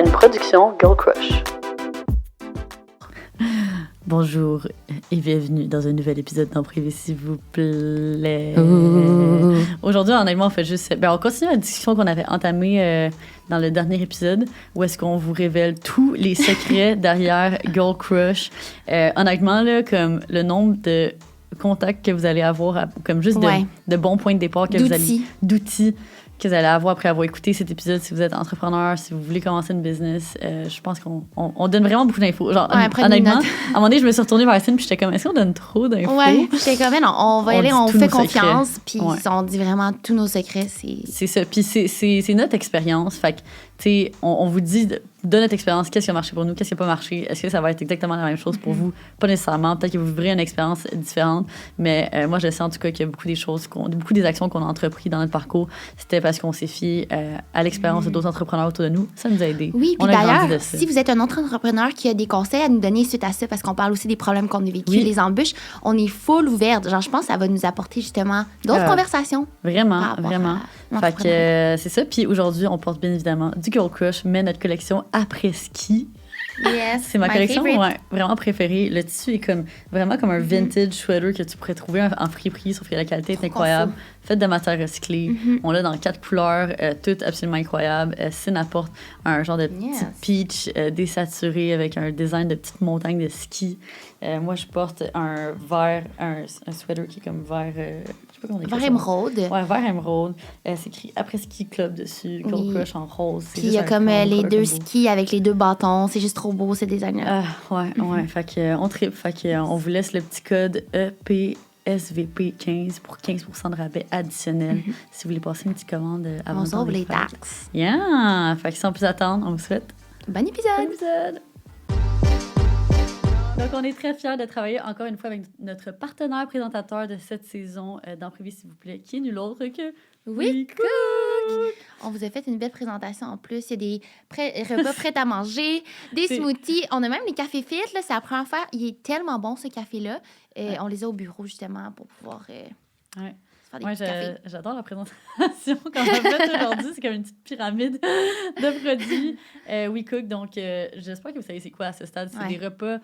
une production Girl Crush. Bonjour et bienvenue dans un nouvel épisode d'En Privé, s'il vous plaît. Aujourd'hui, honnêtement, on fait juste... on continue la discussion qu'on avait entamée dans le dernier épisode, où est-ce qu'on vous révèle tous les secrets derrière Girl Crush. Honnêtement, là, comme le nombre de contacts que vous allez avoir, comme juste de bons points de départ d'outils que vous allez avoir après avoir écouté cet épisode, si vous êtes entrepreneur, si vous voulez commencer une business, je pense qu'on donne vraiment beaucoup d'infos. Genre, honnêtement, à un moment donné, je me suis retournée vers Cine, puis j'étais comme, est-ce qu'on donne trop d'infos? Ouais, j'étais comme, non, on va y aller, on fait confiance, puis on dit vraiment tous nos secrets. C'est ça, puis c'est notre expérience, fait que, tu sais, on vous dit de notre expérience, qu'est-ce qui a marché pour nous, qu'est-ce qui n'a pas marché, est-ce que ça va être exactement la même chose pour vous? Pas nécessairement, peut-être que vous vivrez une expérience différente, mais moi, je sais en tout cas qu'il y a beaucoup des actions qu'on a entreprises dans notre parcours, c'était parce qu'on s'est fié à l'expérience d'autres entrepreneurs autour de nous. Ça nous a aidés. Oui, puis d'ailleurs, si vous êtes un autre entrepreneur qui a des conseils à nous donner suite à ça, parce qu'on parle aussi des problèmes qu'on a vécu, les embûches, on est full ouverte. Genre, je pense que ça va nous apporter justement d'autres conversations. Vraiment. Fait que c'est ça. Puis aujourd'hui, on porte bien évidemment du Girl Crush, mais notre collection après-ski. Yes, c'est ma collection vraiment préférée. Le tissu est vraiment comme un vintage sweater que tu pourrais trouver en friperie, sauf que la qualité est incroyable. Fait de matière recyclée. On l'a dans 4 couleurs, toutes absolument incroyables. Cine apporte un genre de petite peach désaturé avec un design de petite montagne de ski. Moi, je porte un sweater qui est comme vert... vert émeraude. Ouais, vert émeraude. C'est écrit après-ski club dessus, Girl Crush en rose. Puis il y a comme les deux skis avec les deux bâtons. C'est juste trop beau, ces designs-là. Ouais. Fait qu'on tripe. Fait qu'on vous laisse le petit code EPSVP15 pour 15% de rabais additionnel si vous voulez passer une petite commande avant. On sauve les taxes. Yeah! Fait que sans plus attendre, on vous souhaite bon épisode! Donc, on est très fiers de travailler encore une fois avec notre partenaire présentateur de cette saison d'En Privé, s'il vous plaît, qui est nul autre que WeCook! On vous a fait une belle présentation en plus. Il y a des repas prêts à manger, des smoothies. On a même les cafés fit. Là, c'est la première fois. Il est tellement bon, ce café-là. On les a au bureau, justement, pour pouvoir Moi, j'adore la présentation qu'on a faite aujourd'hui. C'est comme une petite pyramide de produits. WeCook, donc j'espère que vous savez c'est quoi à ce stade. C'est des repas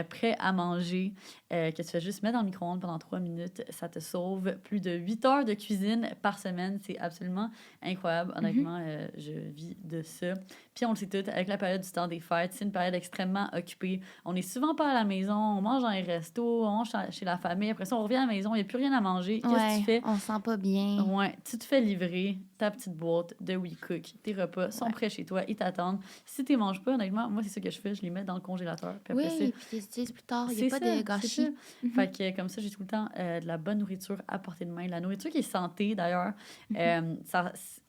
prêts à manger que tu fais juste mettre dans le micro-ondes pendant 3 minutes. Ça te sauve plus de 8 heures de cuisine par semaine. C'est absolument incroyable. Honnêtement, je vis de ça. Puis on le sait tout, avec la période du temps des fêtes, c'est une période extrêmement occupée. On n'est souvent pas à la maison, on mange dans les restos, on mange chez la famille. Après ça, on revient à la maison, il n'y a plus rien à manger. Qu'est-ce que tu fais? On se sent pas bien. Ouais, tu te fais livrer ta petite boîte de WeCook. Tes repas sont prêts chez toi, ils t'attendent. Si tu ne manges pas, honnêtement, moi, c'est ça que je fais, je les mets dans le congélateur. Puis après, puis tu les utilises plus tard, il n'y a pas de gâchis. Fait que comme ça, j'ai tout le temps de la bonne nourriture à portée de main. La nourriture qui est santé, d'ailleurs.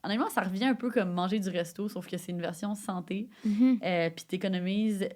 Honnêtement, ça revient un peu comme manger du resto, sauf que c'est une version santé. Puis tu économises,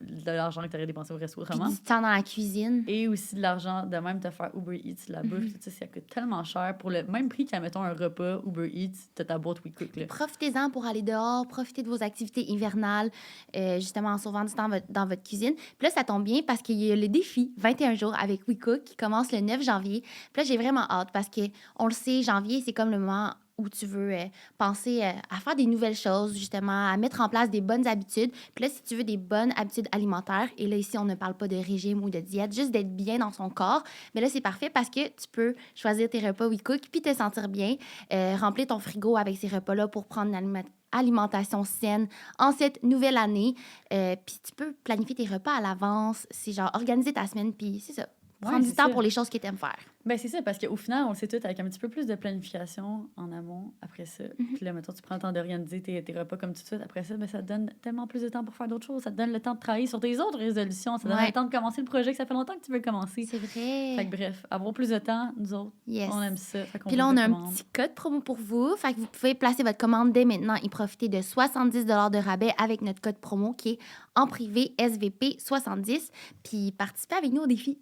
de l'argent que tu aurais dépensé au resto autrement. Puis du temps dans la cuisine. Et aussi de l'argent de même te faire Uber Eats, la bouffe, tout ça, ça coûte tellement cher. Pour le même prix qu'à, mettons, un repas Uber Eats, t'as ta boîte WeCook. Là. Profitez-en pour aller dehors, profitez de vos activités hivernales, justement en sauvant du temps dans votre cuisine. Puis là, ça tombe bien parce qu'il y a le défi 21 jours avec WeCook qui commence le 9 janvier. Puis là, j'ai vraiment hâte parce qu'on le sait, janvier, c'est comme le moment où tu veux penser à faire des nouvelles choses, justement, à mettre en place des bonnes habitudes. Puis là, si tu veux des bonnes habitudes alimentaires, et là, ici, on ne parle pas de régime ou de diète, juste d'être bien dans son corps, mais là, c'est parfait parce que tu peux choisir tes repas WeCook puis te sentir bien, remplir ton frigo avec ces repas-là pour prendre une alimentation saine en cette nouvelle année. Puis tu peux planifier tes repas à l'avance, c'est genre organiser ta semaine, puis c'est ça. Prendre du temps pour les choses que tu aimes faire. C'est ça, parce qu'au final, on le sait tout, avec un petit peu plus de planification en amont après ça. Puis là, mettons, tu prends le temps d'organiser tes repas comme tout de suite. Après ça, ça te donne tellement plus de temps pour faire d'autres choses. Ça te donne le temps de travailler sur tes autres résolutions. Ça te donne le temps de commencer le projet que ça fait longtemps que tu veux commencer. C'est vrai. Fait que bref, avoir plus de temps, nous autres, on aime ça. Puis là, on a un petit code promo pour vous. Fait que vous pouvez placer votre commande dès maintenant et profiter de 70 $ de rabais avec notre code promo qui est en privé SVP 70. Puis participez avec nous au défi.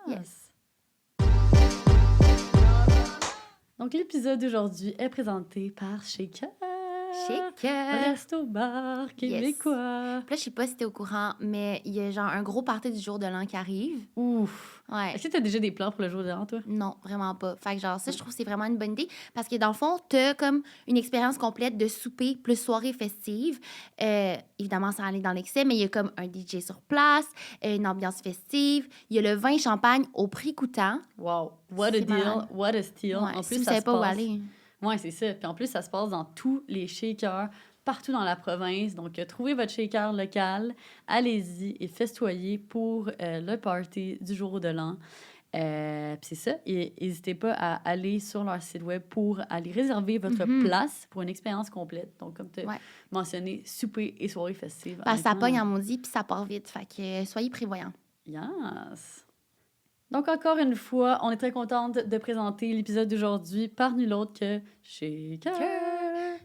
Yes. Donc, l'épisode d'aujourd'hui est présenté par Shaker. Shaker! Resto-bar québécois. Puis là, je sais pas si t'es au courant, mais il y a genre un gros party du jour de l'an qui arrive. Ouf. Ouais. Est-ce que t'as déjà des plans pour le jour de l'an, toi? Non, vraiment pas. Fait que genre, ça, je trouve que c'est vraiment une bonne idée. Parce que dans le fond, t'as comme une expérience complète de souper plus soirée festive. Évidemment, ça allait dans l'excès, mais il y a comme un DJ sur place, une ambiance festive. Il y a le vin champagne au prix coûtant. Wow. What a C'est deal. malade. What a steal. Ouais, En si plus, vous ça savez se pas où passe... aller. Oui, c'est ça. Puis en plus, ça se passe dans tous les shakers, partout dans la province. Donc, trouvez votre shaker local, allez-y et festoyez pour le party du jour de l'an. Puis c'est ça. Et n'hésitez pas à aller sur leur site web pour aller réserver votre place pour une expérience complète. Donc, comme tu as mentionné, souper et soirée festive. Parce que ça Honnêtement, pogne en maudit, puis ça part vite. Fait que soyez prévoyants. Yes! Donc, encore une fois, on est très contente de présenter l'épisode d'aujourd'hui par nul autre que Shaker!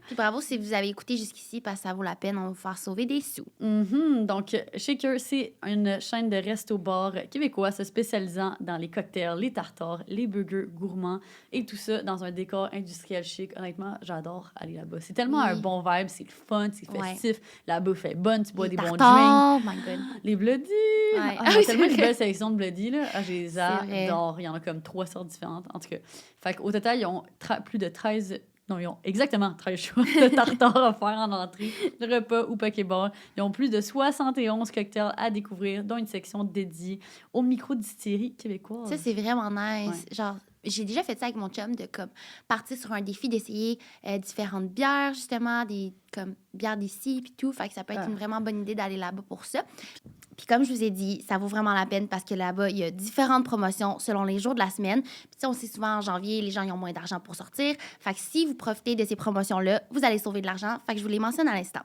Puis bravo si vous avez écouté jusqu'ici, parce que ça vaut la peine, on va vous faire sauver des sous. Donc, Shaker, c'est une chaîne de resto-bar québécois se spécialisant dans les cocktails, les tartares, les burgers gourmands et tout ça dans un décor industriel chic. Honnêtement, j'adore aller là-bas. C'est tellement un bon vibe, c'est le fun, c'est festif, la bouffe est bonne, tu bois des bons drinks. Oh my God! Les Bloody! Ouais. Ah, il y a tellement une belle sélection de Bloody, là. Ah, je les vrai. adore. Il y en a comme 3 sortes différentes. En tout cas, fait qu'au total, ils ont plus de 13... Non, ils ont exactement 13 choix de tartare à faire en entrée, de repas ou pokéball. Ils ont plus de 71 cocktails à découvrir, dont une section dédiée aux micro-distilleries québécoises. Ça, c'est vraiment nice. Genre, j'ai déjà fait ça avec mon chum, de comme partir sur un défi d'essayer différentes bières, justement, des comme bières d'ici, puis tout. Fait que ça peut être une vraiment bonne idée d'aller là-bas pour ça. Puis comme je vous ai dit, ça vaut vraiment la peine parce que là-bas, il y a différentes promotions selon les jours de la semaine. Puis tu sais, on sait souvent en janvier, les gens ils ont moins d'argent pour sortir. Fait que si vous profitez de ces promotions-là, vous allez sauver de l'argent. Fait que je vous les mentionne à l'instant.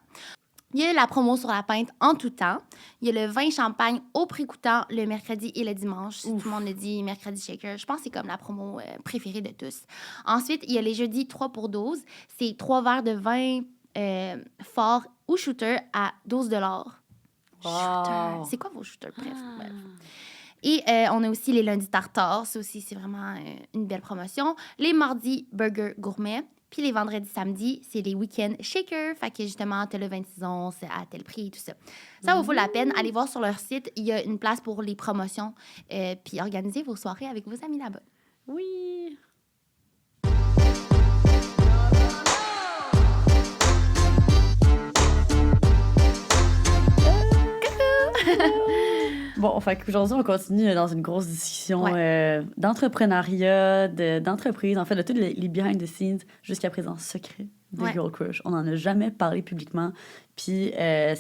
Il y a la promo sur la pinte en tout temps. Il y a le vin champagne au prix coûtant le mercredi et le dimanche. Si tout le monde le dit, mercredi shaker. Je pense que c'est comme la promo préférée de tous. Ensuite, il y a les jeudis 3 pour 12. C'est 3 verres de vin fort ou shooter à 12 $. Shooter. C'est quoi vos shooters? Bref. Et on a aussi les lundis tartare. Ça aussi, c'est vraiment une belle promotion. Les mardis, burger gourmet. Puis les vendredis, samedis, c'est les week-ends shaker. Fait que justement, t'as le 26 onces à tel prix, tout ça. Ça vous vaut la peine. Allez voir sur leur site. Il y a une place pour les promotions. Puis organisez vos soirées avec vos amis là-bas. Oui! Bon, fait qu'aujourd'hui, on continue dans une grosse discussion d'entrepreneuriat, d'entreprise, en fait, de tous les behind the scenes jusqu'à présent secrets des Girl Crush. On n'en a jamais parlé publiquement. Puis,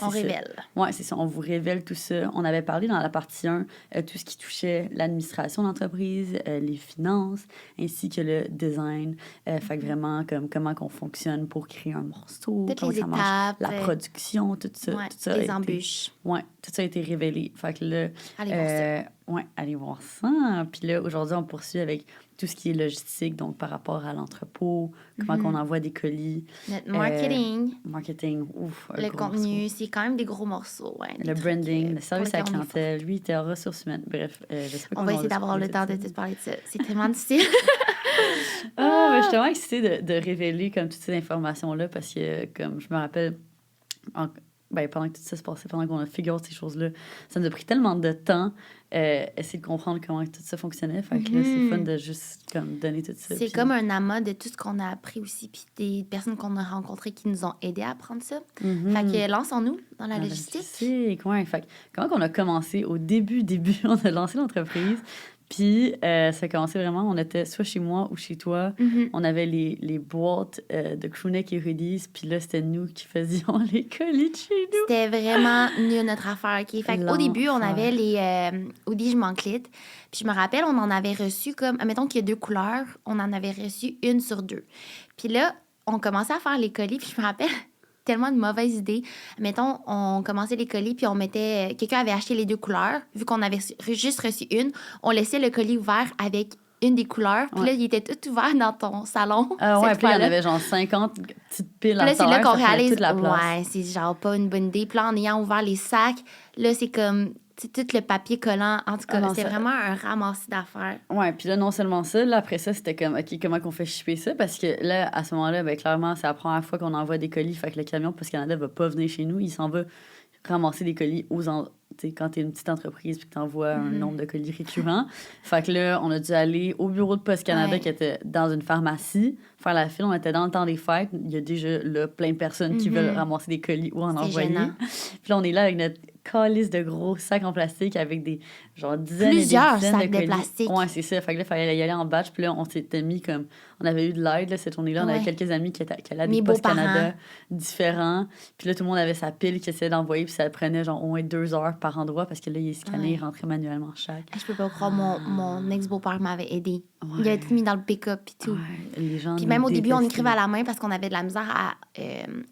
on révèle. Oui, c'est ça. On vous révèle tout ça. On avait parlé dans la partie 1 tout ce qui touchait l'administration d'entreprise, les finances, ainsi que le design. Fait que vraiment, comme comment qu'on fonctionne pour créer un morceau, toutes comment les ça marche, étapes, la production, tout ça. Ouais, tout ça les embûches. Oui, tout ça a été révélé. Fait que là... Allez voir ça. Oui, allez voir ça. Puis là, aujourd'hui, on poursuit avec tout ce qui est logistique, donc par rapport à l'entrepôt, comment qu'on envoie des colis. Notre marketing. Marketing, ouf. Le contenu, c'est quand même des gros morceaux. Ouais, le branding, le service à la clientèle, lui, t'es en ressources humaines. Bref, j'espère qu'on va essayer d'avoir le temps de te parler de ça. C'est tellement difficile. Je suis tellement excitée de révéler comme toutes ces informations-là parce que, comme je me rappelle, pendant que tout ça se passait, pendant qu'on a figuré ces choses-là, ça nous a pris tellement de temps essayer de comprendre comment tout ça fonctionnait. Fait que là, c'est fun de juste comme, donner tout ça. C'est comme un amas de tout ce qu'on a appris aussi, puis des personnes qu'on a rencontrées qui nous ont aidés à apprendre ça. Fait que lançons-nous dans la logistique. Ouais. Fait que, comment qu'on a commencé au début, on a lancé l'entreprise. Puis, ça a commencé vraiment, on était soit chez moi ou chez toi. On avait les boîtes de crewneck et hoodies. Puis là, c'était nous qui faisions les colis de chez nous. C'était vraiment nul notre affaire. Okay? Fait qu'au début, on avait les hoodies Je m'enclite. Puis je me rappelle, on en avait reçu comme, admettons qu'il y a 2 couleurs, on en avait reçu 1 sur 2. Puis là, on commençait à faire les colis. Puis je me rappelle... tellement de mauvaise idée. Mettons, on commençait les colis, puis on mettait... Quelqu'un avait acheté les 2 couleurs. Vu qu'on avait juste reçu 1, on laissait le colis ouvert avec une des couleurs. Puis là, il était tout ouvert dans ton salon. Ouais, puis il y en avait genre 50 petites piles à là, c'est là qu'on réalise, toute la place. ouais, c'est genre pas une bonne idée. Puis là, en ayant ouvert les sacs, là, c'est comme, tu sais, tout le papier collant. En tout cas, c'était vraiment un ramassis d'affaires. Ouais, puis là, non seulement ça, là, après ça, c'était comme, OK, comment qu'on fait shipper ça? Parce que là, à ce moment-là, ben, clairement, c'est la première fois qu'on envoie des colis. Fait que le camion Post Canada va pas venir chez nous. Il s'en va ramasser des colis quand t'es une petite entreprise puis que t'envoies un nombre de colis récurrents. Fait que là, on a dû aller au bureau de Post Canada qui était dans une pharmacie, faire la file. On était dans le temps des fêtes. Il y a déjà là, plein de personnes qui veulent ramasser des colis ou en envoyer. Gênant. Puis là, on est là avec notre calice de gros sacs en plastique avec des genre Plusieurs dizaines sacs de colis. plastique. Ouais, c'est ça. Fait que là, il fallait y aller en batch. Puis là, on s'était mis comme... On avait eu de l'aide, là, cette journée-là. On avait quelques amis qui allaient à des Post Canada différents. Puis là, tout le monde avait sa pile qu'il essayait d'envoyer. Puis ça prenait genre au moins 2 heures par endroit parce que là, il est scanné, il rentrait manuellement chaque. Je peux pas croire, mon ex-beau-père m'avait aidé. Il a tout mis dans le pick-up puis tout. Les gens puis même au début, on écrivait à la main parce qu'on avait de la misère à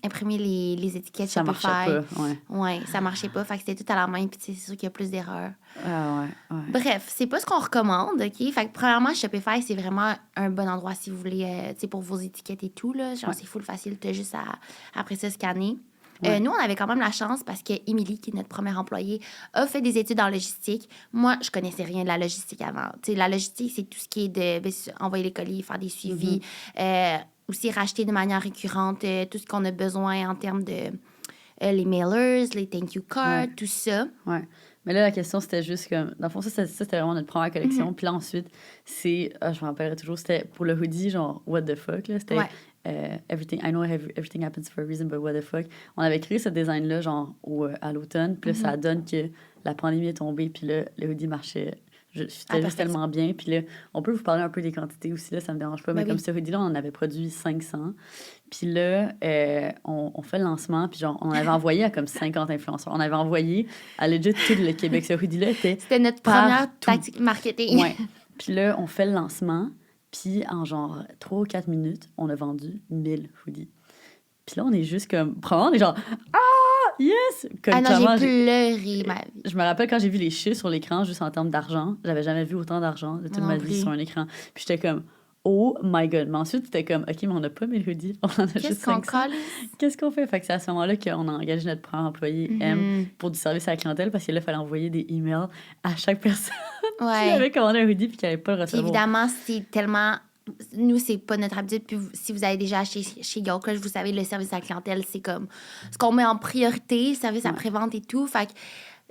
imprimer les étiquettes ça Shopify. Marchait pas, Ouais, ça marchait pas. Fait que c'était tout à la main. Puis c'est sûr qu'il y a plus d'erreurs. Ouais. Bref, c'est pas ce qu'on recommande, OK? Fait que premièrement, Shopify, c'est vraiment un bon endroit si vous voulez, tu sais, pour vos étiquettes et tout, là. Genre, c'est full facile. T'as juste à, après ça, scanner. Nous, on avait quand même la chance parce que Émilie, qui est notre première employée, a fait des études en logistique. Moi, je connaissais rien de la logistique avant. Tu sais, la logistique, c'est tout ce qui est de envoyer les colis, faire des suivis, aussi racheter de manière récurrente tout ce qu'on a besoin en termes de les mailers, les thank you cards, tout ça. Ouais. Mais là, la question, c'était juste comme... Dans le fond, ça c'était vraiment notre première collection. Puis là, ensuite, c'est... je me rappellerai toujours, c'était pour le hoodie, genre, what the fuck, là. C'était everything... I know everything happens for a reason, but what the fuck. On avait créé ce design-là, genre, à l'automne. Puis là, ça donne que la pandémie est tombée. Puis là, le hoodie marchait... C'était juste tellement bien. Puis là, on peut vous parler un peu des quantités aussi, là, ça me dérange pas. Mais comme ce hoodie-là, on en avait produit 500. Puis là, on fait le lancement, puis genre, on avait envoyé à comme 50 influenceurs. On avait envoyé à legit tout le Québec. Ce hoodie-là c'était notre première tactique marketing. Ouais. Puis là, on fait le lancement, puis en genre 3 ou 4 minutes, on a vendu 1000 hoodies. Puis là, on est juste comme... Probablement, on est genre... Ah! Yes! Comme non, j'ai pleuré ma vie. Je me rappelle quand j'ai vu les chiffres sur l'écran, juste en termes d'argent. J'avais jamais vu autant d'argent de toute ma vie sur un écran. Puis j'étais comme... Oh my God. Mais ensuite, c'était comme, OK, mais on n'a pas 1000 hoodies. On en a juste 500. Qu'est-ce qu'on fait? Fait que c'est à ce moment-là qu'on a engagé notre premier employé, M, pour du service à la clientèle parce que là, il fallait envoyer des emails à chaque personne qui avait commandé un hoodie puis qui n'avait pas le recevoir. Évidemment, c'est tellement... Nous, c'est pas notre habitude. Puis si vous avez déjà acheté chez Girl Crush, vous savez, le service à la clientèle, c'est comme ce qu'on met en priorité, service à pré-vente et tout. Fait que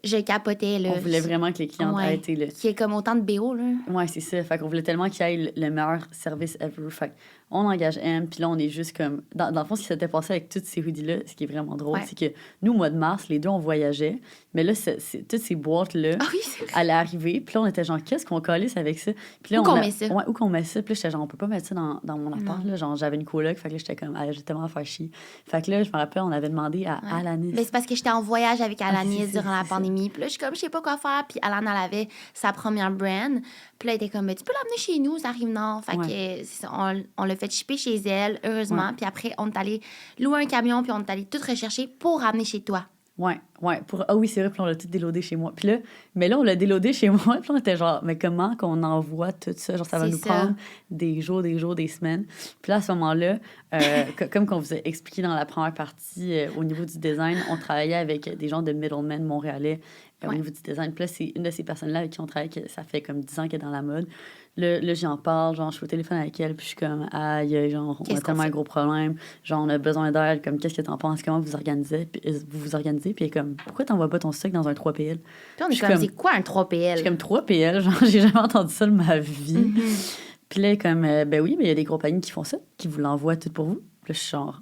je capotais, là. On voulait vraiment que les clientes aient été là. Qu'il y ait comme autant de BO, là. Ouais, c'est ça. Fait qu'on voulait tellement qu'il y ait le meilleur service ever. Fait on engage M, puis là, on est juste comme... Dans le fond, ce qui s'était passé avec toutes ces hoodies-là, ce qui est vraiment drôle, c'est que nous, au mois de mars, les deux, on voyageait. Mais là, toutes ces boîtes-là allaient arriver. Puis là, on était genre, qu'est-ce qu'on calisse avec ça? Puis là, où qu'on met ça? Ouais, où qu'on met ça? Puis là, j'étais genre, on peut pas mettre ça dans mon appart. Là. Genre, j'avais une coloc. Fait que là, j'étais comme, j'ai tellement à faire chier. Fait que là, je me rappelle, on avait demandé à Alanis. Mais c'est parce que j'étais en voyage avec Alanis durant la pandémie. Puis là, je suis comme, je sais pas quoi faire. Puis Alana, elle avait sa première brand. Puis là, elle était comme, tu peux l'amener chez nous, ça arrive non. Fait que on l'a fait shipper chez elle, heureusement. Puis après, on est allé louer un camion, puis on est allé tout rechercher pour ramener chez toi. Ouais. Ah oui, c'est vrai, puis on l'a tout déloadé chez moi. Puis là, on l'a déloadé chez moi, puis on était genre, mais comment qu'on envoie tout ça? Genre, ça va nous prendre des jours, des semaines. Puis là, à ce moment-là, comme qu'on vous a expliqué dans la première partie, au niveau du design, on travaillait avec des gens de middlemen montréalais au niveau du design. Puis là, c'est une de ces personnes-là avec qui on travaille, que ça fait comme 10 ans qu'elle est dans la mode. Là, j'en parle, genre, je suis au téléphone avec elle, puis je suis comme, aïe, genre, on a tellement un gros problème, genre, on a besoin d'aide, comme, qu'est-ce que t'en penses, comment vous vous organisez, puis elle est comme, pourquoi t'envoies pas ton stock dans un 3PL? Puis on est comme, c'est quoi un 3PL? Je suis comme, 3PL, genre, j'ai jamais entendu ça de ma vie. Puis là, elle est comme, ben oui, mais il y a des compagnies qui font ça, qui vous l'envoient tout pour vous. Puis là, je suis genre,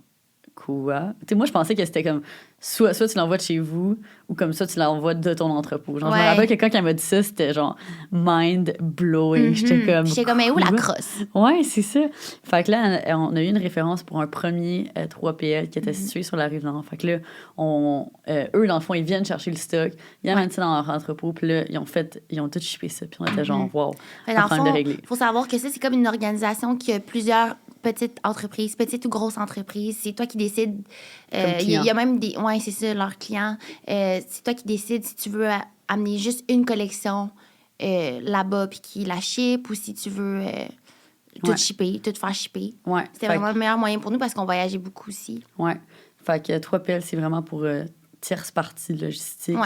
quoi? Tu sais, moi, je pensais que c'était comme, soit tu l'envoies de chez vous, ou comme ça, tu l'envoies de ton entrepôt. Genre, je me rappelle que quand elle m'a dit ça, c'était genre mind-blowing. J'étais comme, mais où la crosse? Ouais, c'est ça. Fait que là, on a eu une référence pour un premier 3PL qui était situé sur la Rive-Nord. Fait que là, eux, dans le fond, ils viennent chercher le stock, ils amènent ça dans leur entrepôt, puis là, ils ont tout shippé ça. Puis on était genre, wow, un problème de régler. Il faut savoir que ça, c'est comme une organisation qui a plusieurs petites entreprises, petites ou grosses entreprises. C'est toi qui décides. Il y a même des... Oui, c'est ça, leurs clients. C'est toi qui décides si tu veux amener juste une collection là-bas puis qui la ship, ou si tu veux tout shipper, tout faire shipper. Ouais. C'était vraiment le meilleur moyen pour nous parce qu'on voyageait beaucoup aussi. Ouais. Fait que 3PL, c'est vraiment pour tierce partie logistique.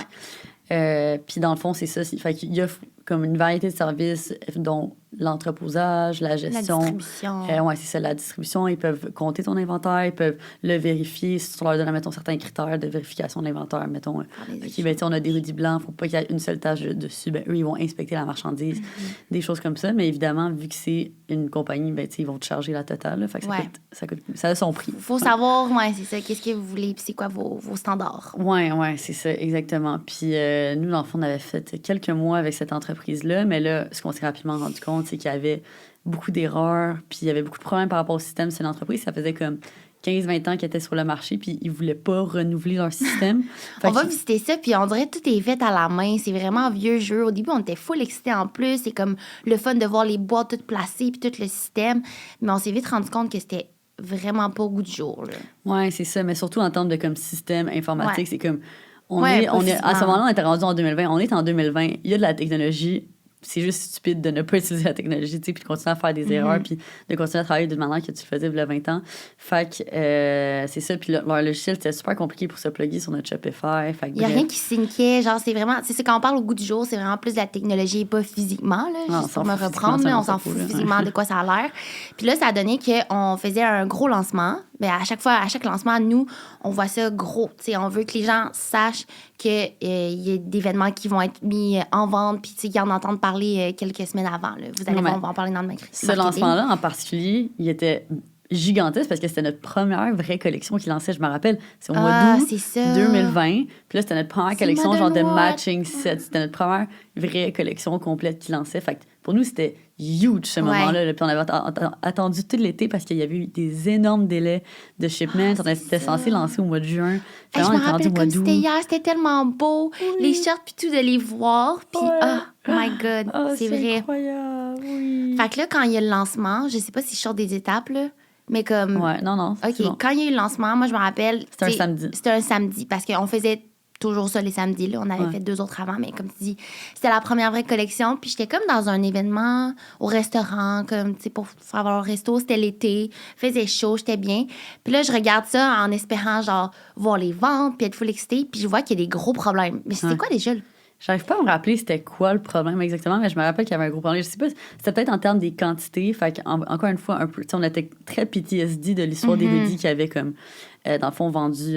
Ouais. Puis dans le fond, c'est ça. Fait qu'il y a comme une variété de services, dont l'entreposage, la gestion. La distribution. Oui, c'est ça, la distribution. Ils peuvent compter ton inventaire, ils peuvent le vérifier. Si tu leur donnes, mettons, certains critères de vérification de l'inventaire, mettons, on a des hoodies blancs, il ne faut pas qu'il y ait une seule tache dessus. Eux, ils vont inspecter la marchandise, des choses comme ça. Mais évidemment, vu que c'est une compagnie, ils vont te charger la totale. Là, fait que ça a son prix. Il faut savoir, c'est ça, qu'est-ce que vous voulez, puis c'est quoi vos standards. Oui, c'est ça, exactement. Puis nous, dans le fond, on avait fait quelques mois avec cette entreprise-là, mais là, ce qu'on s'est rapidement rendu compte, c'est qu'il y avait beaucoup d'erreurs, puis il y avait beaucoup de problèmes par rapport au système de cette entreprise. Ça faisait comme 15-20 ans qu'ils étaient sur le marché, puis ils ne voulaient pas renouveler leur système. On va visiter ça, puis on dirait que tout est fait à la main. C'est vraiment un vieux jeu. Au début, on était full excités en plus. C'est comme le fun de voir les boîtes toutes placées, puis tout le système. Mais on s'est vite rendu compte que c'était vraiment pas au goût du jour. Oui, c'est ça. Mais surtout en termes de comme système informatique, c'est comme... à ce moment-là, on était rendu en 2020. On est en 2020. Il y a de la technologie. C'est juste stupide de ne pas utiliser la technologie, puis de continuer à faire des erreurs, puis de continuer à travailler d'une manière que tu le faisais il y a 20 ans. Fait que c'est ça. Puis leur logiciel, c'était super compliqué pour se plugger sur notre Shopify. Il n'y a rien qui syncait. Genre, c'est vraiment... C'est quand on parle au goût du jour, c'est vraiment plus de la technologie et pas physiquement, là. Juste pour me reprendre, on s'en fout physiquement de quoi ça a l'air. Puis là, ça a donné qu'on faisait un gros lancement. Mais à chaque lancement, nous, on voit ça gros. T'sais, on veut que les gens sachent qu'il y a des événements qui vont être mis en vente, puis qu'ils en entendent parler quelques semaines avant. Là. Vous allez voir, on va en parler dans le marketing. Ce lancement-là, en particulier, il était gigantesque parce que c'était notre première vraie collection qui lançait, je me rappelle. C'est au mois d'août 2020. Puis là, c'était notre première collection genre de matching set. C'était notre première vraie collection complète qui lançait. Fait que pour nous, c'était huge ce moment-là. Là. Puis on avait attendu tout l'été parce qu'il y avait eu des énormes délais de shipment. On était censé lancer au mois de juin. Je me rappelle comme c'était hier. C'était tellement beau. Oui. Les shirts, puis tout, de les voir. Puis, oh my God, c'est vrai. Incroyable, oui. Fait que là, quand il y a le lancement, je sais pas si je sors des étapes, là, mais comme... Ouais, non. OK, bon. Quand il y a eu le lancement, moi, je me rappelle... C'était un samedi. C'était un samedi, parce qu'on faisait toujours ça les samedis. Là. On avait fait 2 autres avant, mais comme tu dis, c'était la première vraie collection. Puis j'étais comme dans un événement au restaurant, comme, tu sais, pour faire avoir un resto. C'était l'été, faisait chaud, j'étais bien. Puis là, je regarde ça en espérant, genre, voir les ventes, puis être full excitée. Puis je vois qu'il y a des gros problèmes. Mais c'était quoi déjà? J'arrive pas à me rappeler c'était quoi le problème exactement, mais je me rappelle qu'il y avait un gros problème. Je sais pas, c'était peut-être en termes des quantités. Fait encore une fois, un peu, on était très PTSD de l'histoire des hoodies qui avaient comme, dans le fond, vendu...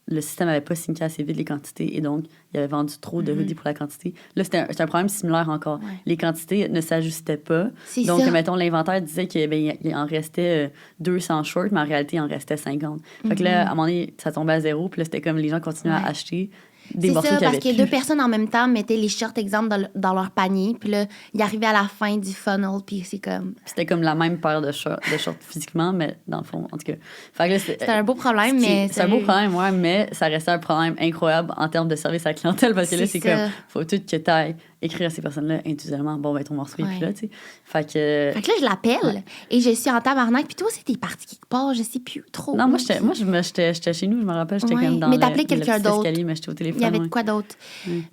le système n'avait pas signé assez vite les quantités et donc, il avait vendu trop de hoodies pour la quantité. Là, c'était un problème similaire encore. Ouais. Les quantités ne s'ajustaient pas. C'est donc, ça. mettons, l'inventaire disait qu'il en restait 200 shorts, mais en réalité, il en restait 50. Fait que là, à un moment donné, ça tombait à zéro. Puis là, c'était comme les gens continuaient à acheter des morceaux qui avaient parce que 2 personnes en même temps mettaient les shorts, exemple, dans leur panier. Puis là, ils arrivaient à la fin du funnel, puis c'est comme... C'était comme la même paire de shorts physiquement, mais dans le fond, en tout cas... Fait que là, c'était un beau problème, mais... C'est un beau problème, ouais, mais ça restait un problème incroyable en termes de service à la clientèle, parce que là, c'est comme... Faut tout que t'ailles écrire à ces personnes-là individuellement. Bon, ben, ton morceau est plus là, tu sais. Fait que là, je l'appelle et je suis en tabarnak. Puis toi, c'était parti quelque part, je sais plus trop. Non, moi, j'étais chez nous, je me rappelle. J'étais comme dans mais t'appelais quelqu'un d'autre. Mais j'étais au téléphone. Il y avait de quoi d'autre.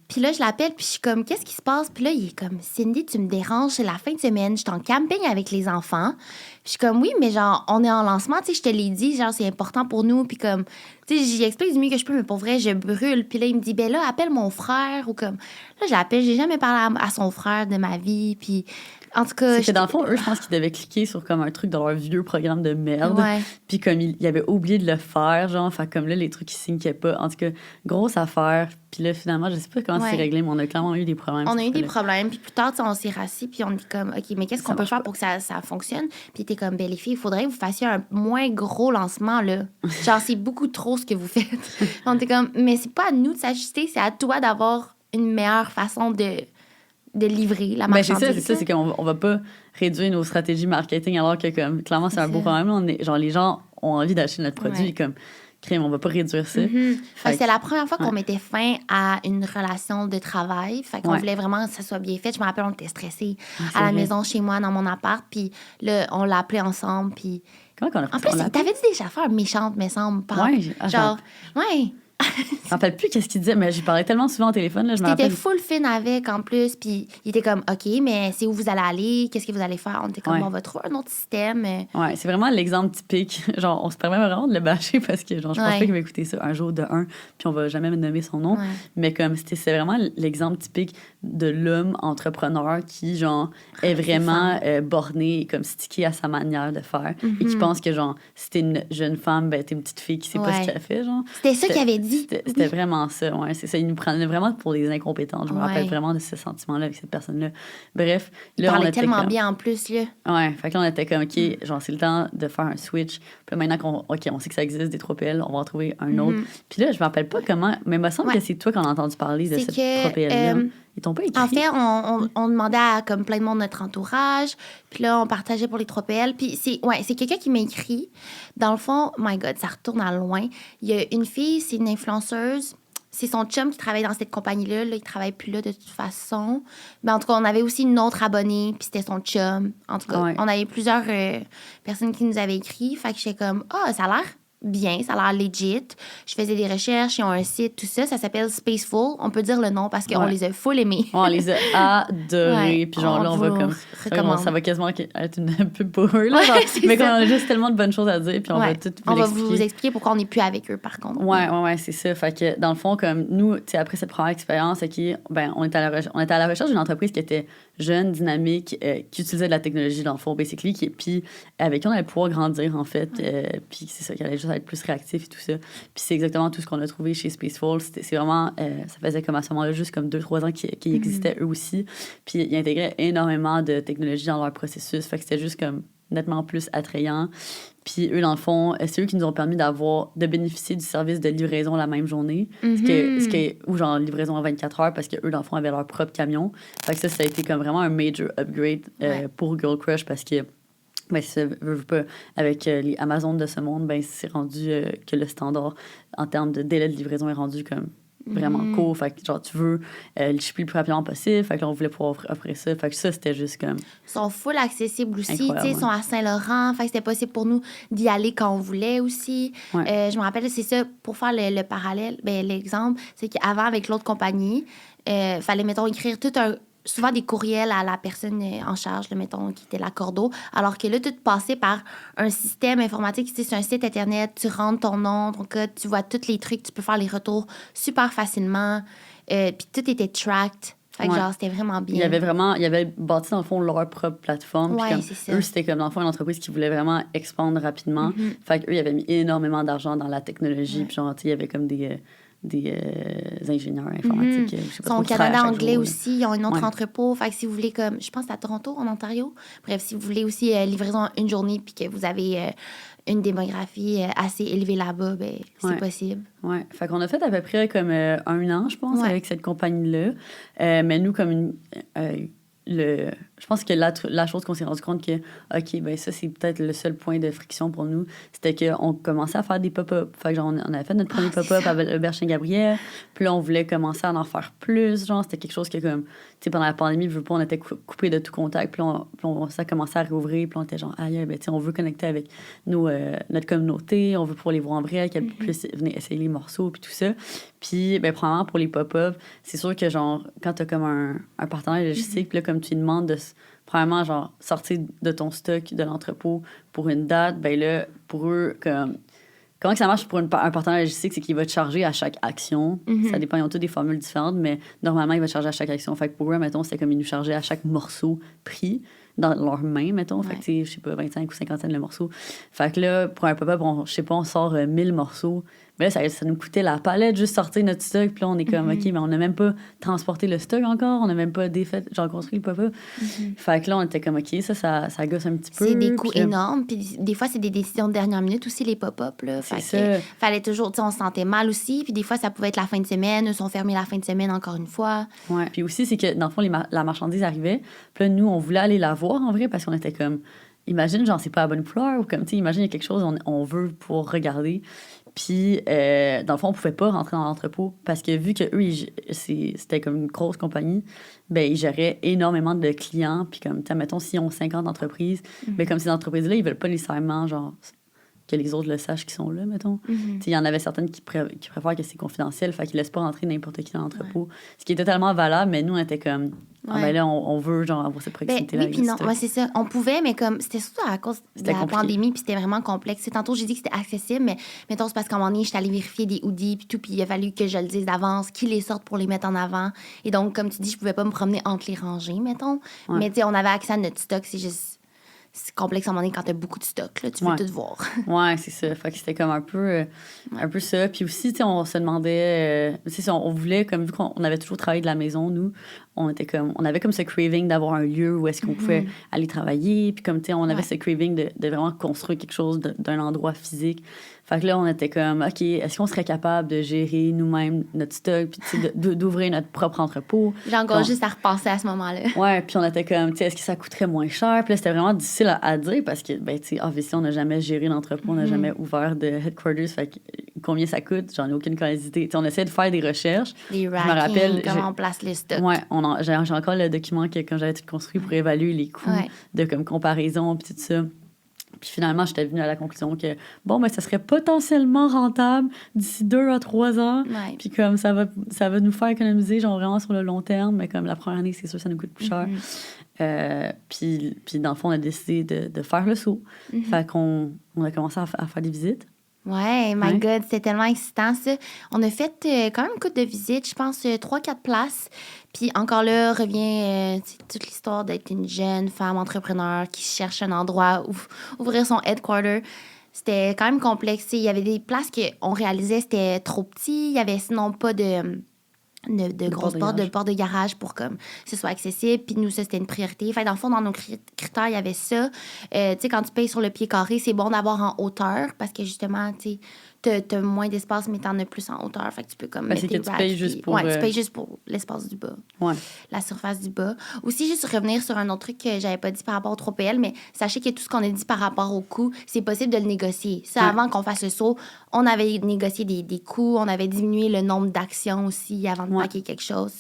Puis là, je l'appelle, puis je suis comme, qu'est-ce qui se passe? Puis là, il est comme, Cindy, tu me déranges, c'est la fin de semaine, je suis en camping avec les enfants. Puis je suis comme, oui, mais genre, on est en lancement, tu sais, je te l'ai dit, genre, c'est important pour nous. Puis comme, tu sais, j'y explique du mieux que je peux, mais pour vrai, je brûle. Puis là, il me dit, ben là, appelle mon frère, ou comme, là, je l'appelle, j'ai jamais parlé à son frère de ma vie, puis... En tout cas, c'est que dans le fond, eux, je pense qu'ils devaient cliquer sur comme un truc dans leur vieux programme de merde. Ouais. Puis comme ils avaient oublié de le faire, genre, fait comme là, les trucs, ils syncaient pas. En tout cas, grosse affaire. Puis là, finalement, je sais pas comment c'est réglé, mais on a clairement eu des problèmes. On a eu des problèmes. Puis plus tard, on s'est rassis, puis on dit comme, OK, mais qu'est-ce qu'on peut faire pour que ça fonctionne? Puis t'es comme, ben les filles, il faudrait que vous fassiez un moins gros lancement, là. Genre, c'est beaucoup trop ce que vous faites. On était comme, mais c'est pas à nous de s'ajuster, c'est à toi d'avoir une meilleure façon de livrer la marchandise. C'est ça, c'est qu'on va pas réduire nos stratégies marketing alors que comme clairement c'est un beau problème. Genre les gens ont envie d'acheter notre produit comme crème, on va pas réduire ça. C'est la première fois qu'on mettait fin à une relation de travail. Fait qu'on voulait vraiment que ça soit bien fait. Je me rappelle, on était stressés à la maison chez moi dans mon appart, puis là on l'a appelé ensemble, puis comment qu'on a fait? En plus, t'avais dit des affaires méchantes, me semble. Genre Je me rappelle plus qu'est-ce qu'il disait, mais j'y parlais tellement souvent au téléphone, là, je me T'étais rappelle. full fin avec, en plus, puis il était comme, OK, mais c'est où vous allez aller? Qu'est-ce que vous allez faire? On était comme, Ouais. on va trouver un autre système. Ouais, c'est vraiment l'exemple typique. Genre, on se permet vraiment de le bâcher parce que, genre, je pense Ouais. pas qu'il va écouter ça un jour de un, puis on va jamais me nommer son nom. Ouais. Mais comme, c'est vraiment l'exemple typique de l'homme entrepreneur qui, genre, est vraiment borné, comme stické à sa manière de faire. Et qui pense que, genre, si t'es une jeune femme, ben, t'es une petite fille qui sait pas ce Ouais. qu'elle fait, genre. C'était ça qu'il avait dit. C'était vraiment ça, ouais. C'est ça. Il nous prenait vraiment pour des incompétents. Je me rappelle Ouais. vraiment de ce sentiment-là avec cette personne-là. Bref, Il là, on parlait était tellement comme... bien en plus, là. Ouais, fait que là, on était comme, OK, genre, c'est le temps de faire un switch. Puis là, maintenant on sait que ça existe, des 3PL, on va en trouver un autre. Puis là, je me rappelle pas comment, mais il me semble que c'est toi qu'on a entendu parler de C'est cette que, 3PL-là. Ils t'ont pas écrit? En fait, on demandait à comme plein de monde de notre entourage. Puis là, on partageait pour les 3PL. Puis c'est quelqu'un qui m'a écrit. Dans le fond, my God, ça retourne à loin. Il y a une fille, c'est une influenceuse. C'est son chum qui travaille dans cette compagnie-là. Là, il travaille plus là de toute façon. Mais en tout cas, on avait aussi une autre abonnée, puis c'était son chum. En tout cas, Ouais. on avait plusieurs personnes qui nous avaient écrit. Fait que j'étais comme, ça a l'air bien, ça a l'air legit. Je faisais des recherches, ils ont un site, tout ça. Ça s'appelle Spaceful. On peut dire le nom parce qu'on les a full aimés. On les a adorés. Ouais, Puis genre, là, on on va vous comme... recommande. Ça va quasiment être une pub pour eux, là. Ouais, genre. c'est Mais ça. comme on a juste tellement de bonnes choses à dire, puis on va tout On va l'expliquer. vous expliquer pourquoi on n'est plus avec eux, par contre. Ouais, c'est ça. Fait que, dans le fond, comme nous, tu sais, après cette première expérience, ben, on était à la recherche d'une entreprise qui était jeune, dynamique, qui utilisait de la technologie, dans le fond, basically, puis avec qui on allait pouvoir grandir, en fait. Puis c'est ça, qui allait juste être plus réactif et tout ça. Puis c'est exactement tout ce qu'on a trouvé chez Spaceful. C'est vraiment, ça faisait comme à ce moment-là juste comme 2-3 ans qu'ils existaient eux aussi. Puis ils intégraient énormément de technologie dans leur processus. Fait que c'était juste comme nettement plus attrayant. Puis eux, dans le fond, c'est eux qui nous ont permis de bénéficier du service de livraison la même journée. Ou genre livraison en 24 heures, parce qu'eux, dans le fond, avaient leur propre camion. Fait que ça a été comme vraiment un major upgrade pour Girl Crush, parce que ben, si ça veut pas, avec les Amazon de ce monde, ben, c'est rendu que le standard en termes de délai de livraison est rendu comme vraiment court. Fait que genre, tu veux le shipper le plus rapidement possible. Fait que là, on voulait pouvoir offrir ça. Fait que ça, c'était juste comme... Ils sont full accessibles aussi. Incroyable, Ils sont à Saint-Laurent. Fait que c'était possible pour nous d'y aller quand on voulait aussi. Ouais. Je me rappelle, c'est ça, pour faire le parallèle, ben, l'exemple, c'est qu'avant, avec l'autre compagnie, fallait, mettons, écrire souvent des courriels à la personne en charge, là, mettons, qui était la cordeau. Alors que là, tout passait par un système informatique. Tu sais, c'est un site Internet, tu rentres ton nom, ton code, tu vois tous les trucs, tu peux faire les retours super facilement. Puis tout était tracked. Fait que genre, c'était vraiment bien. Il y avait bâti, dans le fond, leur propre plateforme. Puis comme c'est ça. eux, c'était comme, dans le fond, une entreprise qui voulait vraiment expandre rapidement. Fait qu'eux, ils avaient mis énormément d'argent dans la technologie. Puis genre, tu sais, il y avait comme des ingénieurs informatiques. Je sais pas Ils sont trop, au qui travaillent Canada à chaque anglais jour, aussi. Ils ont un autre Ouais. entrepôt. Fait que si vous voulez, comme, je pense que c'est à Toronto, en Ontario. Bref, si vous voulez aussi livraison une journée puis que vous avez une démographie assez élevée là-bas, ben, c'est possible. Ouais. Fait qu'on a fait à peu près comme 1 an, je pense, avec cette compagnie-là. Mais nous, comme je pense que la chose qu'on s'est rendu compte que, OK, ben ça, c'est peut-être le seul point de friction pour nous, c'était qu'on commençait à faire des pop-up. Fait que genre, on avait fait notre premier pop-up avec le Berchin-Gabriel. Puis là, on voulait commencer à en faire plus. Genre, c'était quelque chose que, comme, tu sais, pendant la pandémie, vu pas, on était coupé de tout contact. Puis ça commençait à rouvrir. Puis on était genre, aïe, ben, tu sais, on veut connecter avec notre communauté. On veut pouvoir les voir en vrai, qu'elles puissent venir essayer les morceaux, puis tout ça. Puis, ben, premièrement, pour les pop-up, c'est sûr que, genre, quand t'as comme un partenaire logistique, puis là, comme tu lui demandes de, premièrement, genre, sortir de ton stock de l'entrepôt pour une date, ben là, pour eux, comme... Comment que ça marche pour un partenaire logistique, c'est qu'il va te charger à chaque action. Ça dépend, ils ont tous des formules différentes, mais normalement, il va te charger à chaque action. Fait que pour eux, mettons, c'était comme ils nous chargeaient à chaque morceau pris dans leurs mains, mettons. Fait que, tu sais, je sais pas, 25 ou 50 le morceau. Fait que là, pour un pop-up, je sais pas, on sort 1000 morceaux. Mais là, ça nous coûtait la palette juste sortir notre stock. Puis là, on est comme, OK, mais on n'a même pas transporté le stock encore. On n'a même pas genre construit le pop-up. Fait que là, on était comme, OK, ça gosse un petit peu. C'est des coûts Puis là, énormes. Puis des fois, c'est des décisions de dernière minute aussi, les pop-up. Là. Fait C'est que ça. fallait toujours, tu sais, on se sentait mal aussi. Puis des fois, ça pouvait être la fin de semaine. Eux sont fermés la fin de semaine encore une fois. Ouais. Puis aussi, c'est que, dans le fond, la marchandise arrivait. Puis là, nous, on voulait aller la voir, en vrai, parce qu'on était comme... Imagine, genre, c'est pas la bonne couleur. Ou comme, tu sais, imagine, il y a quelque chose, on veut pouvoir regarder. Puis, dans le fond, on pouvait pas rentrer dans l'entrepôt parce que vu que eux, c'était comme une grosse compagnie, ben ils géraient énormément de clients. Puis comme, mettons, s'ils ont 50 entreprises, ben comme ces entreprises-là, ils veulent pas nécessairement, genre, que les autres le sachent qu'ils sont là, mettons. Il y en avait certaines qui préfèrent que c'est confidentiel, fait qu'ils laissent pas rentrer n'importe qui dans l'entrepôt. Ce qui est totalement valable, mais nous, on était comme... Ah ben là, on veut genre avoir cette proximité-là. Oui, puis non, c'est ça. On pouvait, mais comme c'était surtout à cause de la pandémie, puis c'était vraiment complexe. Tantôt, j'ai dit que c'était accessible, mais mettons, c'est parce qu'à un moment donné, j'étais allée vérifier des hoodies, puis tout, puis il a fallu que je le dise d'avance, qui les sortent pour les mettre en avant. Et donc, comme tu dis, je pouvais pas me promener entre les rangées, mettons. Ouais. Mais tu sais, on avait accès à notre stock, c'est juste... C'est complexe à un moment donné quand t'as beaucoup de stock, là, tu veux tout voir. Ouais, c'est ça. Fait que c'était comme un peu ça. Puis aussi, tu sais, on se demandait... on voulait, comme vu qu'on avait toujours travaillé de la maison, nous, on avait comme ce craving d'avoir un lieu où est-ce qu'on pouvait aller travailler. Puis comme, tu sais, on avait ce craving de vraiment construire quelque chose d'un endroit physique. Fait que là, on était comme, OK, est-ce qu'on serait capable de gérer nous-mêmes notre stock, puis d'ouvrir notre propre entrepôt? J'ai encore juste à repenser à ce moment-là. Ouais, puis on était comme, tu sais, est-ce que ça coûterait moins cher? Puis là, c'était vraiment difficile à dire parce que, ben, tu sais, obviously, on n'a jamais géré l'entrepôt, on n'a jamais ouvert de headquarters. Fait que combien ça coûte? J'en ai aucune idée. Tu sais, on essaie de faire des recherches. Des rankings, comment on place les stocks. Ouais, j'ai encore le document que quand j'avais tout construit pour évaluer les coûts de comme comparaison, puis tout ça. Puis finalement, j'étais venue à la conclusion que, bon, ben, ça serait potentiellement rentable d'ici 2 à 3 ans. Ouais. Puis comme ça va nous faire économiser, genre vraiment sur le long terme. Mais comme la première année, c'est sûr, ça nous coûte plus cher. Puis dans le fond, on a décidé de faire le saut. Fait qu'on a commencé à faire des visites. Ouais, my God, c'était tellement excitant, ça. On a fait quand même une couple de visites, je pense 3-4 places. Puis encore là, revient toute l'histoire d'être une jeune femme entrepreneur qui cherche un endroit où ouvrir son headquarter. C'était quand même complexe. Il y avait des places qu'on réalisait, c'était trop petit. Il y avait sinon pas de grosses portes de garage pour que ce soit accessible. Puis nous, ça, c'était une priorité. Fait dans le fond, dans nos critères, il y avait ça. Tu sais, quand tu payes sur le pied carré, c'est bon d'avoir en hauteur parce que justement, tu sais, t'as moins d'espace, mais t'en as plus en hauteur. Fait que tu peux comme mettre tes racks. Tu payes juste pour l'espace du bas. Ouais. La surface du bas. Aussi, juste revenir sur un autre truc que j'avais pas dit par rapport au 3PL, mais sachez que tout ce qu'on a dit par rapport au coût, c'est possible de le négocier. Ça, avant qu'on fasse le saut, on avait négocié des coûts, on avait diminué le nombre d'actions aussi avant de paquer quelque chose.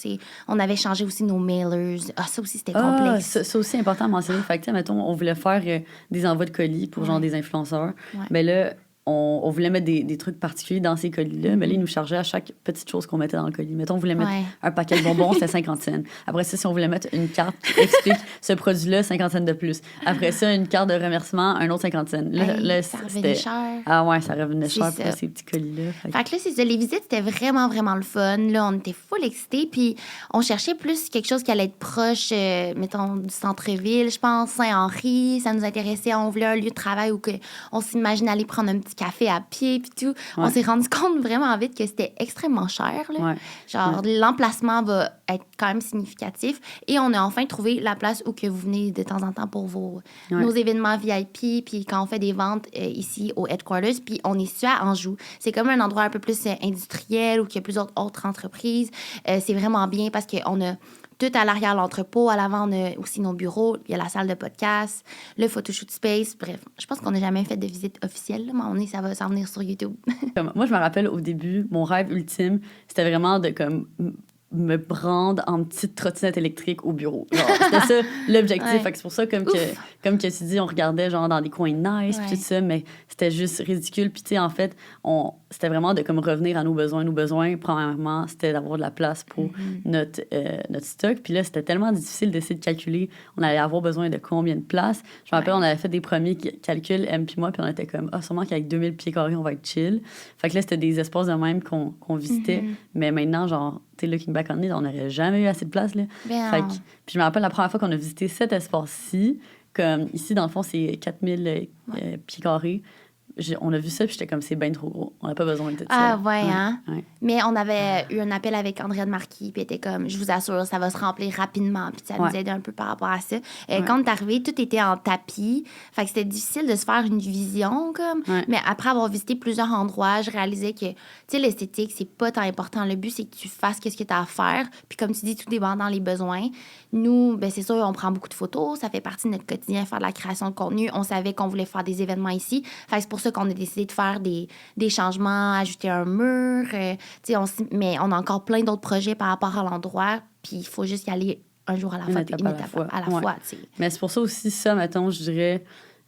On avait changé aussi nos mailers. Ah, ça aussi, c'était complexe. Ça aussi, important à mentionner. Fait que, mettons, on voulait faire des envois de colis pour genre des influenceurs. Mais là, on voulait mettre des trucs particuliers dans ces colis-là, mais là, ils nous chargeaient à chaque petite chose qu'on mettait dans le colis. Mettons, on voulait mettre un paquet de bonbons, c'était 50 cents. Après ça, si on voulait mettre une carte qui explique ce produit-là, 50 cents de plus. Après ça, une carte de remerciement, un autre 50 cents. Là, ça revenait cher. Ah ouais, ça revenait cher pour ces petits colis-là. Fait que là, c'est ça. Les visites, c'était vraiment, vraiment le fun. Là, on était full excités, puis on cherchait plus quelque chose qui allait être proche, mettons, du centre-ville, je pense, Saint-Henri. Ça nous intéressait. On voulait un lieu de travail où on s'imaginait aller prendre un petit café à pied puis tout. On s'est rendu compte vraiment vite que c'était extrêmement cher. Là. Genre, l'emplacement va être quand même significatif. Et on a enfin trouvé la place où que vous venez de temps en temps pour nos événements VIP, puis quand on fait des ventes ici au headquarters, puis on est situé à Anjou. C'est comme un endroit un peu plus industriel où il y a plusieurs autres entreprises. C'est vraiment bien parce qu'on a tout à l'arrière l'entrepôt. À l'avant, on a aussi nos bureaux. Il y a la salle de podcast, le photoshoot space. Bref, je pense qu'on n'a jamais fait de visite officielle. Là, mais ça va s'en venir sur YouTube. Moi, je me rappelle au début, mon rêve ultime, c'était vraiment de me prendre en petite trottinette électrique au bureau. C'était ça l'objectif. Fait que c'est pour ça, comme que tu dis, on regardait genre dans des coins nice, puis tout ça, mais c'était juste ridicule. Puis tu sais, en fait, c'était vraiment de comme revenir à nos besoins. Nos besoins, premièrement, c'était d'avoir de la place pour notre stock. Puis là, c'était tellement difficile d'essayer de calculer. On allait avoir besoin de combien de place. Je me rappelle, on avait fait des premiers calculs, M puis moi, puis on était comme, sûrement qu'avec 2000 pieds carrés, on va être chill. Fait que là, c'était des espaces de même qu'on visitait. Mais maintenant, genre, tu sais, looking back on it, on n'aurait jamais eu assez de place, là. Puis je me rappelle la première fois qu'on a visité cet espace-ci, comme ici, dans le fond, c'est 4000 pieds carrés. On a vu ça, puis j'étais comme, c'est bien trop gros. On n'a pas besoin de ça. Ah, hein? Mais on avait eu un appel avec Andréane Marquis, puis elle était comme, je vous assure, ça va se remplir rapidement. Puis ça nous aidait un peu par rapport à ça. Quand on est arrivé, tout était en tapis. Fait que c'était difficile de se faire une vision, comme. Mais après avoir visité plusieurs endroits, je réalisais que, tu sais, l'esthétique, c'est pas tant important. Le but, c'est que tu fasses ce que tu as à faire. Puis comme tu dis, tout dépendant les besoins. Nous, ben c'est sûr, on prend beaucoup de photos. Ça fait partie de notre quotidien, faire de la création de contenu. On savait qu'on voulait faire des événements ici. Fait que c'est pour ça qu'on a décidé de faire des changements, ajouter un mur. Mais on a encore plein d'autres projets par rapport à l'endroit. Puis il faut juste y aller un jour à la fois, une étape à la fois. Mais c'est pour ça aussi, ça, mettons, je dirais,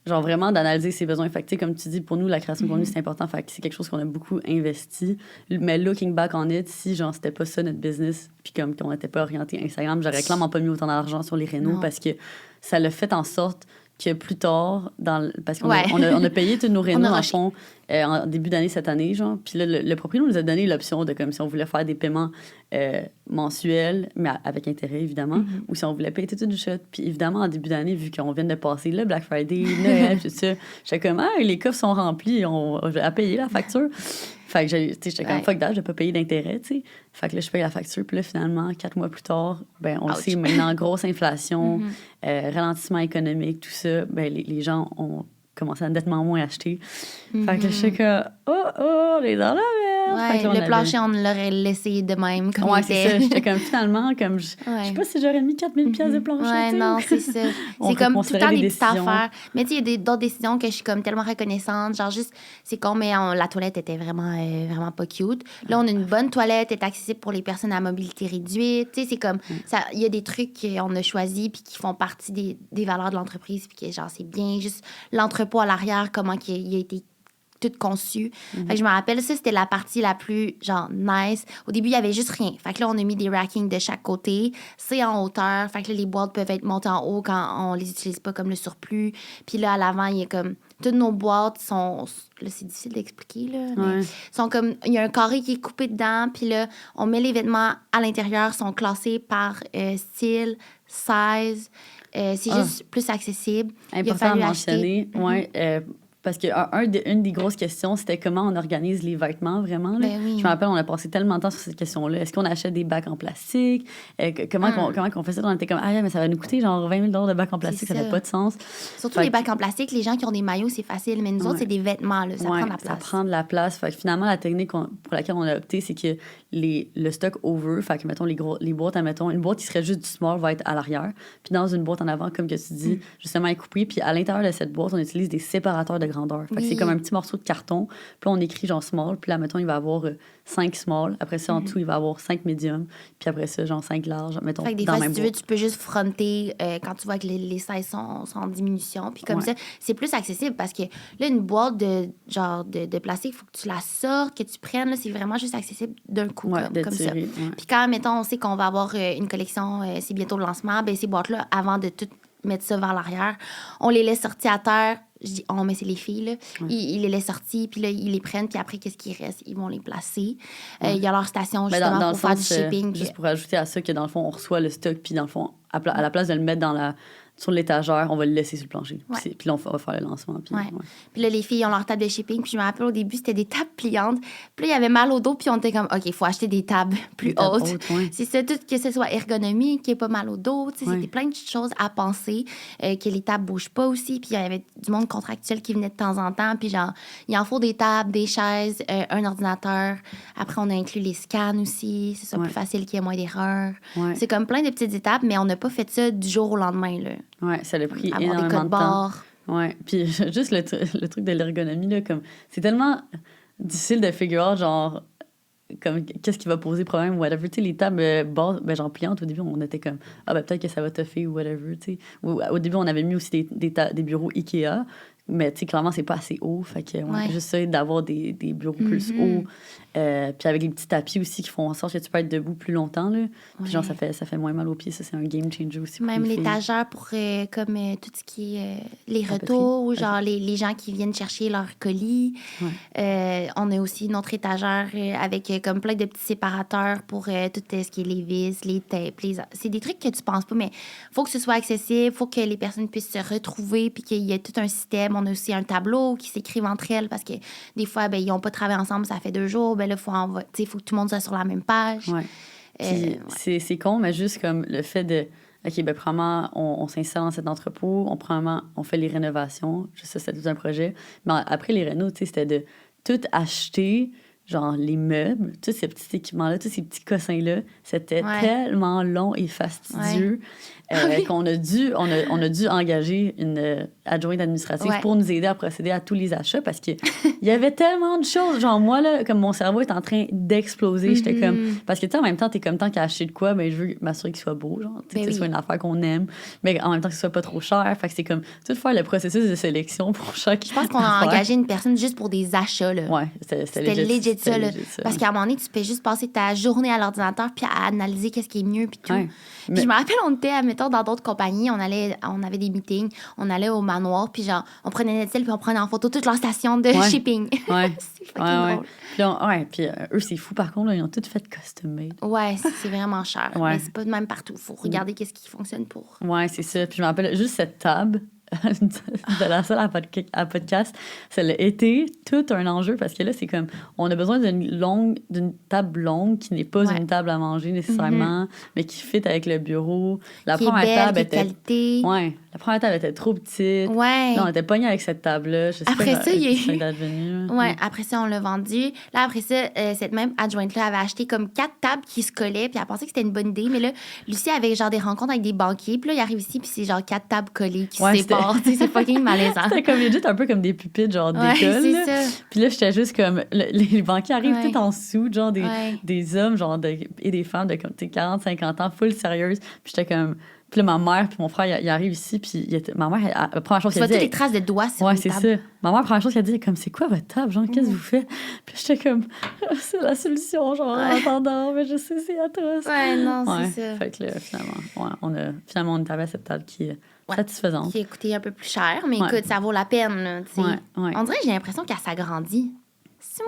genre vraiment d'analyser ses besoins. Fait que, tu sais, comme tu dis, pour nous, la création de contenu, c'est important. Fait que c'est quelque chose qu'on a beaucoup investi. Mais looking back on it, si, genre, c'était pas ça notre business, puis comme qu'on n'était pas orienté Instagram, j'aurais clairement pas mis autant d'argent sur les rénaux Non. parce que ça l'a fait en sorte que plus tard, parce qu'on Ouais. on a payé tous nos rénaux, On a dans le rushé. fond, en début d'année cette année, genre. Puis là, le propriétaire nous a donné l'option de comme si on voulait faire des paiements mensuels, mais avec intérêt, évidemment, ou si on voulait payer tout une shot. Puis évidemment, en début d'année, vu qu'on vient de passer le Black Friday, Noël, tout ça, j'étais comme, les coffres sont remplis, on va payer la facture. Fait que j'étais comme, fuck that, je vais pas payer d'intérêt, tu sais. Fait que là, je paye la facture. Puis là, finalement, 4 mois plus tard, ben on le sait maintenant, grosse inflation, ralentissement économique, tout ça, ben les gens ont commencé à nettement moins acheter. Fait que là, je sais que, on est dans la merde. Ouais, Fait que là, le plancher, on l'aurait laissé de même. Comme ouais, il c'est était. ça. J'étais comme, finalement, comme, je sais pas si j'aurais mis 4000 pièces de plancher. Ouais, tu sais. non, c'est ça. On C'est comme tout le temps reconsidérait des des petites décisions. affaires. Mais tu sais, il y a d'autres décisions que je suis comme tellement reconnaissante. Genre juste, c'est con, mais la toilette était vraiment pas cute. Là, on a une bonne toilette, elle est accessible pour les personnes à mobilité réduite. Tu sais, c'est comme, ça, il y a des trucs qu'on a choisis puis qui font partie des valeurs de l'entreprise puis que genre, c'est bien. Juste l'entrepôt à l'arrière, comment il a été tout conçu. Fait que je me rappelle, ça, c'était la partie la plus, genre, nice. Au début, il y avait juste rien. Fait que là, on a mis des rackings de chaque côté. C'est en hauteur. Fait que là, les boîtes peuvent être montées en haut quand on les utilise pas comme le surplus. Puis là, à l'avant, il y a comme... Toutes nos boîtes sont... Là, c'est difficile d'expliquer, là. Mais sont comme... Il y a un carré qui est coupé dedans. Puis là, on met les vêtements à l'intérieur. Sont classés par style, size. C'est juste plus accessible. Important à mentionner, parce que une des grosses questions, c'était comment on organise les vêtements, vraiment. Là. Ben oui. Je me rappelle, on a passé tellement de temps sur cette question-là. Est-ce qu'on achète des bacs en plastique? Comment qu'on fait ça? On était comme, mais ça va nous coûter genre 20 000 de bacs en plastique, ça fait pas de sens. Surtout les bacs en plastique, les gens qui ont des maillots, c'est facile. Mais nous autres, c'est des vêtements, là. Ça prend de la place. Ça prend de la place. Fait que finalement, la technique pour laquelle on a opté, c'est que le stock over, fait que, mettons, les boîtes, admettons, une boîte qui serait juste du small va être à l'arrière. Puis dans une boîte en avant, comme que tu dis, justement, elle est coupée. Puis à l'intérieur de cette boîte, on utilise des séparateurs de grandeur. Fait que c'est comme un petit morceau de carton. Puis là, on écrit genre small. Puis là, mettons, il va avoir 5 small. Après ça, en dessous, il va avoir 5 medium. Puis après ça, genre 5 large. Mettons, fait que des dans fois, la même si tu veux, boîte. tu peux juste fronter quand tu vois que les sizes sont en diminution. Puis comme ça, c'est plus accessible parce que là, une boîte de plastique, il faut que tu la sortes, que tu prennes. Là, c'est vraiment juste accessible d'un coup, comme ça. Puis quand, mettons, on sait qu'on va avoir une collection, c'est bientôt le lancement, ben ces boîtes-là, avant de tout mettre ça vers l'arrière, on les laisse sortir à terre. Je dis on, mais c'est les filles, là. Ils les laissent sortir, puis là, ils les prennent, puis après, qu'est-ce qui reste? Ils vont les placer. Il y a leur station, justement, dans pour faire du shipping. Juste pour ajouter à ça que, dans le fond, on reçoit le stock, puis dans le fond, à la place de le mettre sur l'étagère, on va le laisser sur le plancher. Puis là, on va faire le lancement. Puis là, les filles ont leur table de shipping. Puis je me rappelle, au début, c'était des tables pliantes. Puis là, il y avait mal au dos. Puis on était comme, OK, il faut acheter des tables plus hautes. C'est ça, tout que ce soit ergonomique, qu'il n'y ait pas mal au dos. C'était plein de choses à penser, que les tables ne bougent pas aussi. Puis il y avait du monde contractuel qui venait de temps en temps. Puis genre, il en faut des tables, des chaises, un ordinateur. Après, on a inclus les scans aussi. C'est ça, plus facile qu'il y ait moins d'erreurs. C'est comme plein de petites étapes, mais on n'a pas fait ça du jour au lendemain, là. Oui, ça a pris avoir énormément des codes de temps. barres. Oui, puis juste le truc de l'ergonomie, là, comme c'est tellement difficile de figure out, genre, comme qu'est-ce qui va poser problème ou whatever. Tu sais, les tables basses, genre pliantes, au début, on était comme, peut-être que ça va toffer ou whatever, tu sais. Au début, on avait mis aussi des bureaux Ikea, mais tu sais, clairement, c'est pas assez haut. Fait que, juste ça, d'avoir des bureaux plus hauts. Puis avec les petits tapis aussi qui font en sorte que tu peux être debout plus longtemps, là. Puis genre, ça fait moins mal aux pieds. Ça, c'est un game changer aussi. Même l'étagère pour comme tout ce qui est les retours ou genre les gens qui viennent chercher leur colis. On a aussi notre étagère avec comme plein de petits séparateurs pour tout ce qui est les vis, les tapes. C'est des trucs que tu penses pas, mais faut que ce soit accessible, faut que les personnes puissent se retrouver puis qu'il y ait tout un système. On a aussi un tableau qui s'écrivent entre elles parce que des fois, ils n'ont pas travaillé ensemble, ça fait 2 jours. Ben là, faut que tout le monde soit sur la même page. C'est con, mais juste comme le fait de... OK, ben premièrement, on s'installe dans cet entrepôt. On fait les rénovations. Juste ça, c'était tout un projet. Mais après les rénos, c'était de tout acheter, genre les meubles, tous ces petits équipements-là, tous ces petits cossins-là, c'était tellement long et fastidieux qu'on a dû engager une adjointe administrative pour nous aider à procéder à tous les achats parce qu'il y avait tellement de choses. Genre, moi, là, comme mon cerveau est en train d'exploser, j'étais comme... Parce que, tu sais, en même temps, t'es comme tant qu'à acheter de quoi, ben je veux m'assurer qu'il soit beau, genre, que ce soit une affaire qu'on aime, mais en même temps que ce soit pas trop cher. Fait que c'est comme tout faire le processus de sélection pour chaque Je pense qu'on a engagé une personne juste pour des achats, là. Ouais, c'était legit ça, là. Parce qu'à un moment donné, tu peux juste passer ta journée à l'ordinateur puis à analyser qu'est-ce qui est mieux puis tout. Ouais. Puis je me rappelle, on était, mettons, dans d'autres compagnies, on avait des meetings, on allait au manoir, puis genre, on prenait notre tel puis on prenait en photo toute leur station de shipping. Ouais. C'est fucking drôle. Puis eux, c'est fou, par contre, là, ils ont tout fait custom-made. Ouais, c'est vraiment cher. Ouais. Mais c'est pas de même partout. Faut regarder qu'est-ce qui fonctionne pour. Ouais, c'est ça. Puis je me rappelle juste cette table de la salle à podcast, ça a été tout un enjeu parce que là, c'est comme, on a besoin d'une table longue qui n'est pas une table à manger nécessairement, mais qui fit avec le bureau. La première table était... Ouais, la première table était trop petite. Ouais. Là, on était pognés avec cette table-là. Je sais après pas, ça, il y a eu... Ouais, après ça, on l'a vendu. Là, après ça, cette même adjointe-là avait acheté comme 4 tables qui se collaient, puis elle pensait que c'était une bonne idée. Mais là, Lucie avait genre des rencontres avec des banquiers, puis là, il arrive ici, puis c'est genre 4 tables collées qui se séparent. C'est fucking malaisant. C'était comme legit un peu comme des pupitres, genre d'école. C'est ça. Puis là, j'étais juste comme... les banquiers arrivent tout en dessous, genre des hommes genre et des femmes de comme 40-50 ans, full sérieuses. Puis j'étais comme... Puis là, ma mère puis mon frère, il arrive ici, puis ma mère, la première chose qu'elle dit... Tu vois toutes les traces de doigts sur une table. Ouais, c'est ça. Ma mère, la première chose qu'elle dit, comme, c'est quoi votre table? Genre, qu'est-ce que vous faites? Puis j'étais comme, c'est la solution, genre, en attendant, mais je sais, c'est atroce. Ouais, non, c'est ça. Fait que là, finalement, on est arrivé à cette table qui est satisfaisante. Qui a coûté un peu plus cher, mais écoute, ça vaut la peine, là, tu sais. Ouais. On dirait que j'ai l'impression qu'elle s'agrandit.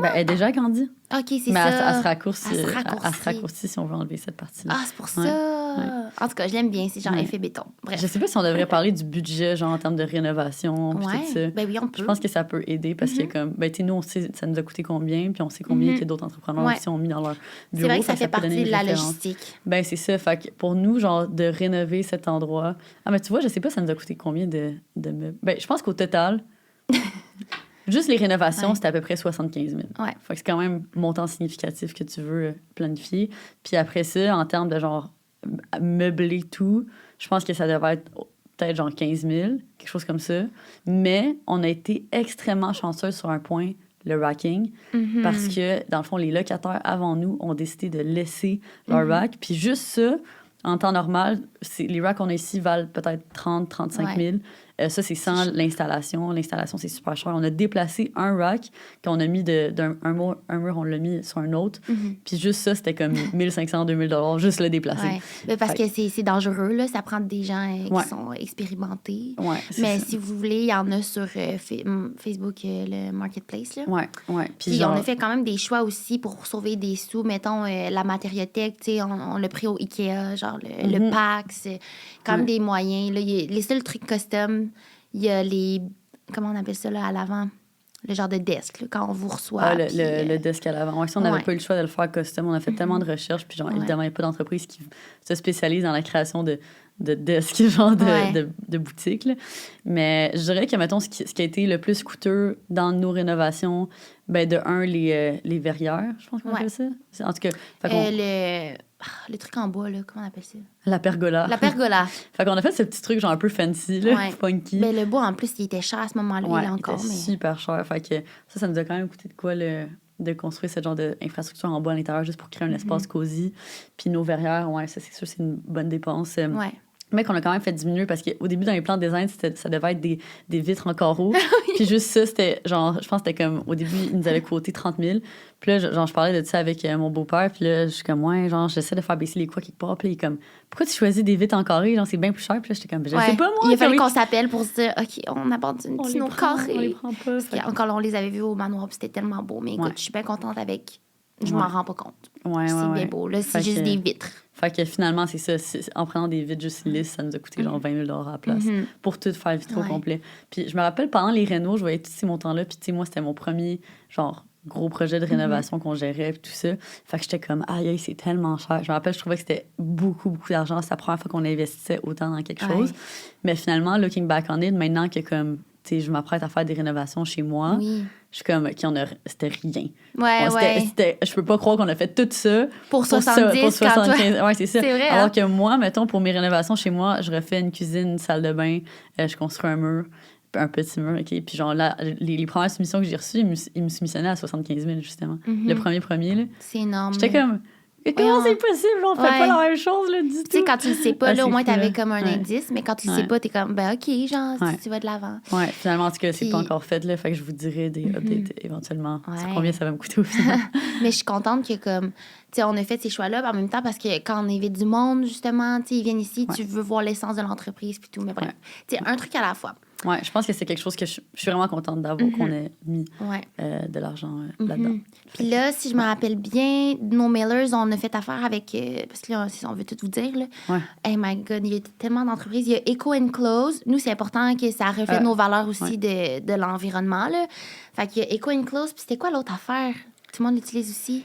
Ben, elle est déjà grandie. OK, c'est mais ça. Elle se raccourcit si on veut enlever cette partie-là. Ah, c'est pour ça. En tout cas, je l'aime bien. C'est genre effet béton. Bref. Je sais pas si on devrait parler du budget, genre en termes de rénovation, puis tout ça. Ben oui, on peut. Je pense que ça peut aider parce que, comme, ben, tu sais, nous, on sait ça nous a coûté combien, puis on sait combien que d'autres entrepreneurs aussi ont mis dans leur bureau. C'est vrai que ça fait partie de la logistique. Ben, c'est ça. Fait que pour nous, genre, de rénover cet endroit. Ah, mais tu vois, je sais pas, ça nous a coûté combien de meubles. Ben, je pense qu'au total. Juste les rénovations, c'était à peu près 75 000. Ouais. Fait que c'est quand même un montant significatif que tu veux planifier. Puis après ça, en termes de genre meubler tout, je pense que ça devait être peut-être genre 15 000, quelque chose comme ça. Mais on a été extrêmement chanceux sur un point, le racking, parce que, dans le fond, les locataires avant nous ont décidé de laisser leur rack. Puis juste ça, en temps normal, les racks qu'on a ici valent peut-être 30-35 000. Ça, c'est sans l'installation. L'installation, c'est super cher. On a déplacé un rack qu'on a mis d'un mur, on l'a mis sur un autre. Puis juste ça, c'était comme 1500-2000 $, juste le déplacer. Ouais. Mais parce que c'est dangereux, là. Ça prend des gens qui sont expérimentés. Ouais, mais si vous voulez, il y en a sur Facebook, le Marketplace, là. Ouais. Puis genre... on a fait quand même des choix aussi pour sauver des sous. Mettons, la matériothèque, tu sais, on l'a pris au Ikea, genre le Pax. Quand même des moyens. Là, les seuls trucs custom, il y a les... Comment on appelle ça, là, à l'avant? Le genre de desk, là, quand on vous reçoit. Le desk à l'avant. Ouais, si on n'avait pas eu le choix de le faire custom, on a fait tellement de recherches. Puis, genre, évidemment, il n'y a pas d'entreprise qui se spécialise dans la création de desk, genre de boutique. Là. Mais je dirais que, mettons, ce qui a été le plus coûteux dans nos rénovations, ben de un, les verrières, je pense qu'on appelle ça. En tout cas, le truc en bois, là, comment on appelle ça? La pergola. La pergola. Fait qu'on a fait ce petit truc genre un peu fancy, là, funky. Ben, le bois, en plus, il était cher à ce moment-là, il est encore. Il était super cher. Fait que ça nous a quand même coûté de quoi de construire ce genre d'infrastructure en bois à l'intérieur juste pour créer un espace cosy. Puis nos verrières, ça, c'est sûr, c'est une bonne dépense. Mais qu'on a quand même fait diminuer parce qu'au début, dans les plans de design, ça devait être des vitres en carreau. Puis juste ça, c'était genre, je pense que c'était comme, au début, ils nous avaient quoté 30 000. Puis là, genre, je parlais de ça avec mon beau-père. Puis là, je suis comme, genre, j'essaie de faire baisser les quoi quelque part. Puis là, il est comme, pourquoi tu choisis des vitres en carré? Genre, c'est bien plus cher. Puis là, j'étais comme, je sais pas, moi. Il a fallu qu'on s'appelle pour se dire, OK, on abandonne nos carrés. On les prend pas. Encore là, on les avait vus au manoir. Puis c'était tellement beau. Mais écoute, je suis bien contente avec. Je m'en rends pas compte. C'est bien beau. Là, c'est juste des vitres. Fait que finalement, c'est ça. En prenant des vitres juste lisses, ça nous a coûté genre 20 000 à la place pour tout faire vitre au complet. Puis je me rappelle, pendant les rénos, je voyais tous ces montants-là. Puis tu sais, moi, c'était mon premier genre gros projet de rénovation qu'on gérait puis tout ça. Fait que j'étais comme, aïe, c'est tellement cher. Je me rappelle, je trouvais que c'était beaucoup d'argent. C'est la première fois qu'on investissait autant dans quelque chose. Mais finalement, looking back on it, maintenant que comme, tu sais, je m'apprête à faire des rénovations chez moi, je suis comme, OK, c'était rien. Ouais. Je peux pas croire qu'on a fait tout ça. Pour 70, pour 75. Ouais, c'est ça. C'est vrai, Alors hein? que moi, mettons, pour mes rénovations chez moi, je refais une cuisine, une salle de bain, je construis un mur, un petit mur, OK? Puis genre, là, les premières soumissions que j'ai reçues, ils me soumissionnaient à 75 000, justement. Le premier, là. C'est énorme. J'étais comme, comment c'est possible? On fait pas la même chose, là, du tout. Tu sais, quand tu le sais pas, là, au moins, t'avais fou, comme un indice, mais quand tu le sais pas, t'es comme, ben, OK, genre, si tu vas de l'avant. Ouais, finalement, en tout cas, c'est pas encore fait, là. Fait que je vous dirai des updates éventuellement. Sur combien ça va me coûter au final. Mais je suis contente que, comme, tu sais, on a fait ces choix-là, en même temps, parce que quand on invite du monde, justement, tu sais, ils viennent ici, tu veux voir l'essence de l'entreprise, puis tout. Mais bref, tu sais, un truc à la fois. Ouais, je pense que c'est quelque chose que je suis vraiment contente d'avoir, qu'on ait mis de l'argent là-dedans. Puis là, si je me rappelle bien, nos mailers, on a fait affaire avec... parce que là, on veut tout vous dire, là. Ouais. Hey my God, il y a tellement d'entreprises. Il y a Eco & Close. Nous, c'est important que ça reflète nos valeurs aussi de l'environnement, là. Fait qu'il y a Eco & Close. Puis c'était quoi l'autre affaire? Tout le monde l'utilise aussi.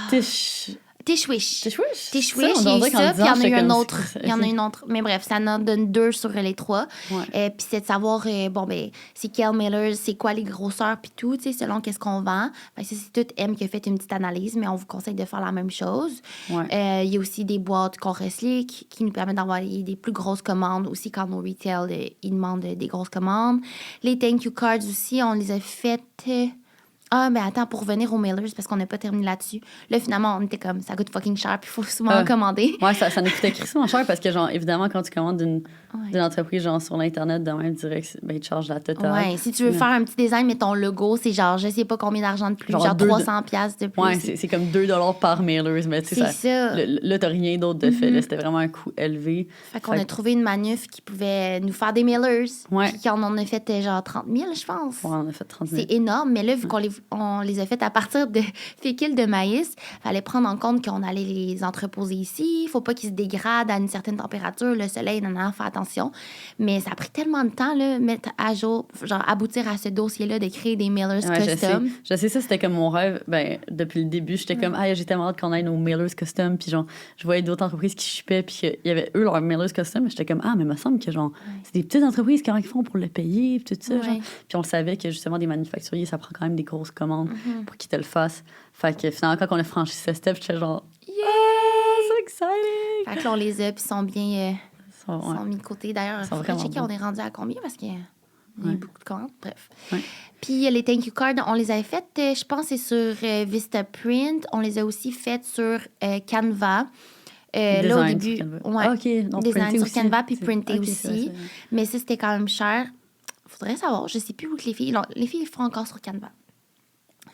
Tish-Wish. Tish-Wish, il y a eu ça, puis il y en a eu un autre. Il y en a une autre. Mais bref, ça en donne 2 sur les 3. Puis c'est de savoir, c'est quel mailer, c'est quoi les grosseurs, puis tout, tu sais, selon qu'est-ce qu'on vend. Ben, c'est tout M qui a fait une petite analyse, mais on vous conseille de faire la même chose. Il y a aussi des boîtes Correslick qui nous permettent d'envoyer des plus grosses commandes aussi quand nos retail, ils demandent des grosses commandes. Les thank you cards aussi, on les a faites... Ah, mais attends, pour revenir aux mailers, parce qu'on n'a pas terminé là-dessus. Là, finalement, on était comme, ça coûte fucking cher, puis il faut souvent en commander. Ouais, ça nous coûtait crissement cher parce que, genre, évidemment, quand tu commandes d'une entreprise, genre, sur l'Internet, de même, direct, ben, ils te chargent la totale. Ouais, si tu veux faire un petit design, mais ton logo, c'est genre, je sais pas combien d'argent de plus, genre 300$ de plus. Ouais, c'est comme 2$ par mailers, mais tu sais, ça. Là, t'as rien d'autre de fait. Là, c'était vraiment un coût élevé. Fait qu'on a trouvé une manuf qui pouvait nous faire des mailers. Puis qu'on en a fait, genre, 30 000, je pense. Ouais, on a fait 30 000. C'est énorme, mais là, vu qu'on les a fait à partir de fécule de maïs, fallait prendre en compte qu'on allait les entreposer ici. Faut pas qu'ils se dégradent à une certaine température, le soleil, faire attention. Mais ça a pris tellement de temps, là, mettre à jour, genre aboutir à ce dossier-là de créer des mailers custom. Je sais, ça, c'était comme mon rêve. Ben, depuis le début, j'étais comme, j'ai tellement hâte qu'on aille nos mailers custom. Puis genre, je voyais d'autres entreprises qui shippaient, puis il y avait eux, leurs mailers custom. J'étais comme, mais il me semble que genre, c'est des petites entreprises, comment ils font pour le payer, puis tout ça. Genre. Puis on le savait que justement, des manufacturiers, ça prend quand même des grosses commandes pour qu'ils te le fassent. Fait que finalement, quand on a franchi ce step, j'étais genre, so exciting! Fait que là, on les a, puis sont bien sont mis de côté. D'ailleurs, il faudrait checker, on est rendu à combien, parce qu'il y a eu beaucoup de commandes. Bref. Puis les thank you cards, on les avait faites, je pense, c'est sur Vistaprint. On les a aussi faites sur Canva. Là, au début, design sur Canva, puis printé aussi. Mais ça, c'était quand même cher. Faudrait savoir, je sais plus où que les filles... les filles font encore sur Canva.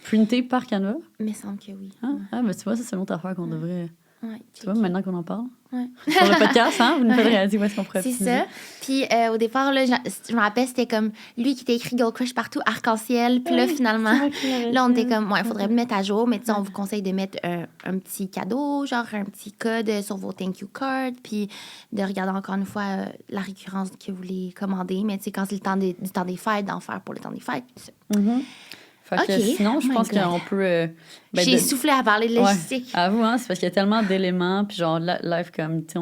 Printé par Canva? Il me semble que oui. Mais tu vois, ça, c'est une autre affaire qu'on devrait... Tu vois, checker. maintenant qu'on en parle. Sur le podcast, vous nous faites réaliser où est-ce qu'on pourrait C'est ça. Puis au départ, là, je me rappelle, c'était comme lui qui t'a écrit Girl Crush partout, arc-en-ciel. Puis là, finalement, là, on était comme, il faudrait le mettre à jour. Mais tu sais, on vous conseille de mettre un petit cadeau, genre un petit code sur vos thank you cards. Puis de regarder encore une fois la récurrence que vous les commandez. Mais tu sais, quand c'est le temps du temps des fêtes, d'en faire pour le temps des fêtes. Fait que sinon, je pense qu'on peut... J'ai soufflé à parler de logistique. À vous, c'est parce qu'il y a tellement d'éléments, puis genre, live comme, tu sais,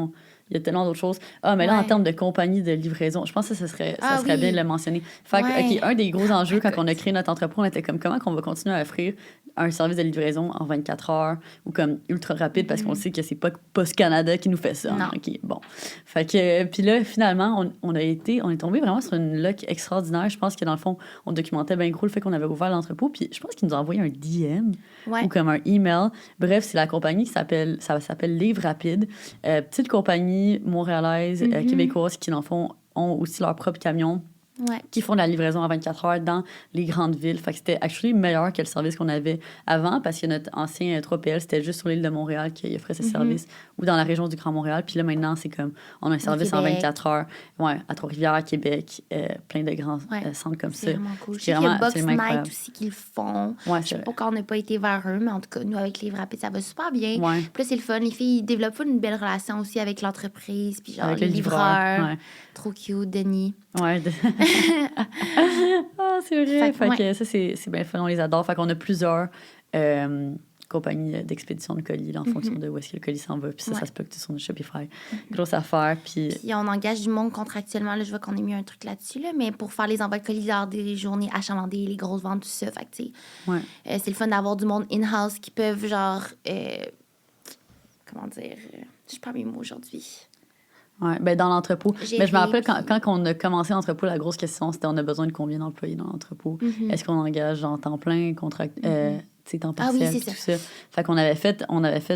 il y a tellement d'autres choses. Mais là, en termes de compagnie de livraison, je pense que ça serait bien de le mentionner. Fait que, un des gros enjeux, quand on a créé notre entreprise, on était comme, comment qu'on va continuer à offrir un service de livraison en 24 heures ou comme ultra rapide, parce qu'on sait que c'est pas Post Canada qui nous fait ça. Non. OK, bon. Fait que, puis là, finalement, on est tombé vraiment sur une luck extraordinaire. Je pense que dans le fond, on documentait bien gros le fait qu'on avait ouvert l'entrepôt, puis je pense qu'ils nous ont envoyé un DM ou comme un email. Bref, c'est la compagnie ça s'appelle Livre Rapide. Petite compagnie montréalaise, québécoise, qui dans le fond ont aussi leur propre camion. Qui font de la livraison à 24 heures dans les grandes villes. Fait que c'était actually meilleur que le service qu'on avait avant, parce que notre ancien 3PL, c'était juste sur l'île de Montréal qui offrait ce service, ou dans la région du Grand Montréal. Puis là, maintenant, c'est comme, on a un service en 24 heures, à Trois-Rivières, à Québec, plein de grands centres comme ça. C'est vraiment cool. Je sais qu'il y a Box Night aussi qui le font. Je sais pas quand on n'a pas été vers eux, mais en tout cas, nous, avec Livre Rapide, ça va super bien. Puis là, c'est le fun. Les filles, ils développent une belle relation aussi avec l'entreprise, puis genre, avec les livreurs. Trop cute, Denis. C'est vrai. Fait que ça, c'est bien fun, on les adore. Fait qu'on a plusieurs compagnie d'expédition de colis là, en fonction de où est-ce que le colis s'en va. Puis ça se peut que tu sois sur Shopify. Grosse affaire. Puis on engage du monde contractuellement. Là, je vois qu'on a mis un truc là-dessus, là, mais pour faire les envois de colis lors des journées achalandées, les grosses ventes, tout ça. Fait que, tu sais, c'est le fun d'avoir du monde in-house qui peuvent, genre, comment dire, je parle mes mots aujourd'hui. Oui, ben dans l'entrepôt. Gérer, mais je me rappelle puis... quand on a commencé l'entrepôt, la grosse question, c'était on a besoin de combien d'employés dans l'entrepôt? Est-ce qu'on engage en temps plein, temps partiel, oui, tout ça. Fait qu'on avait fait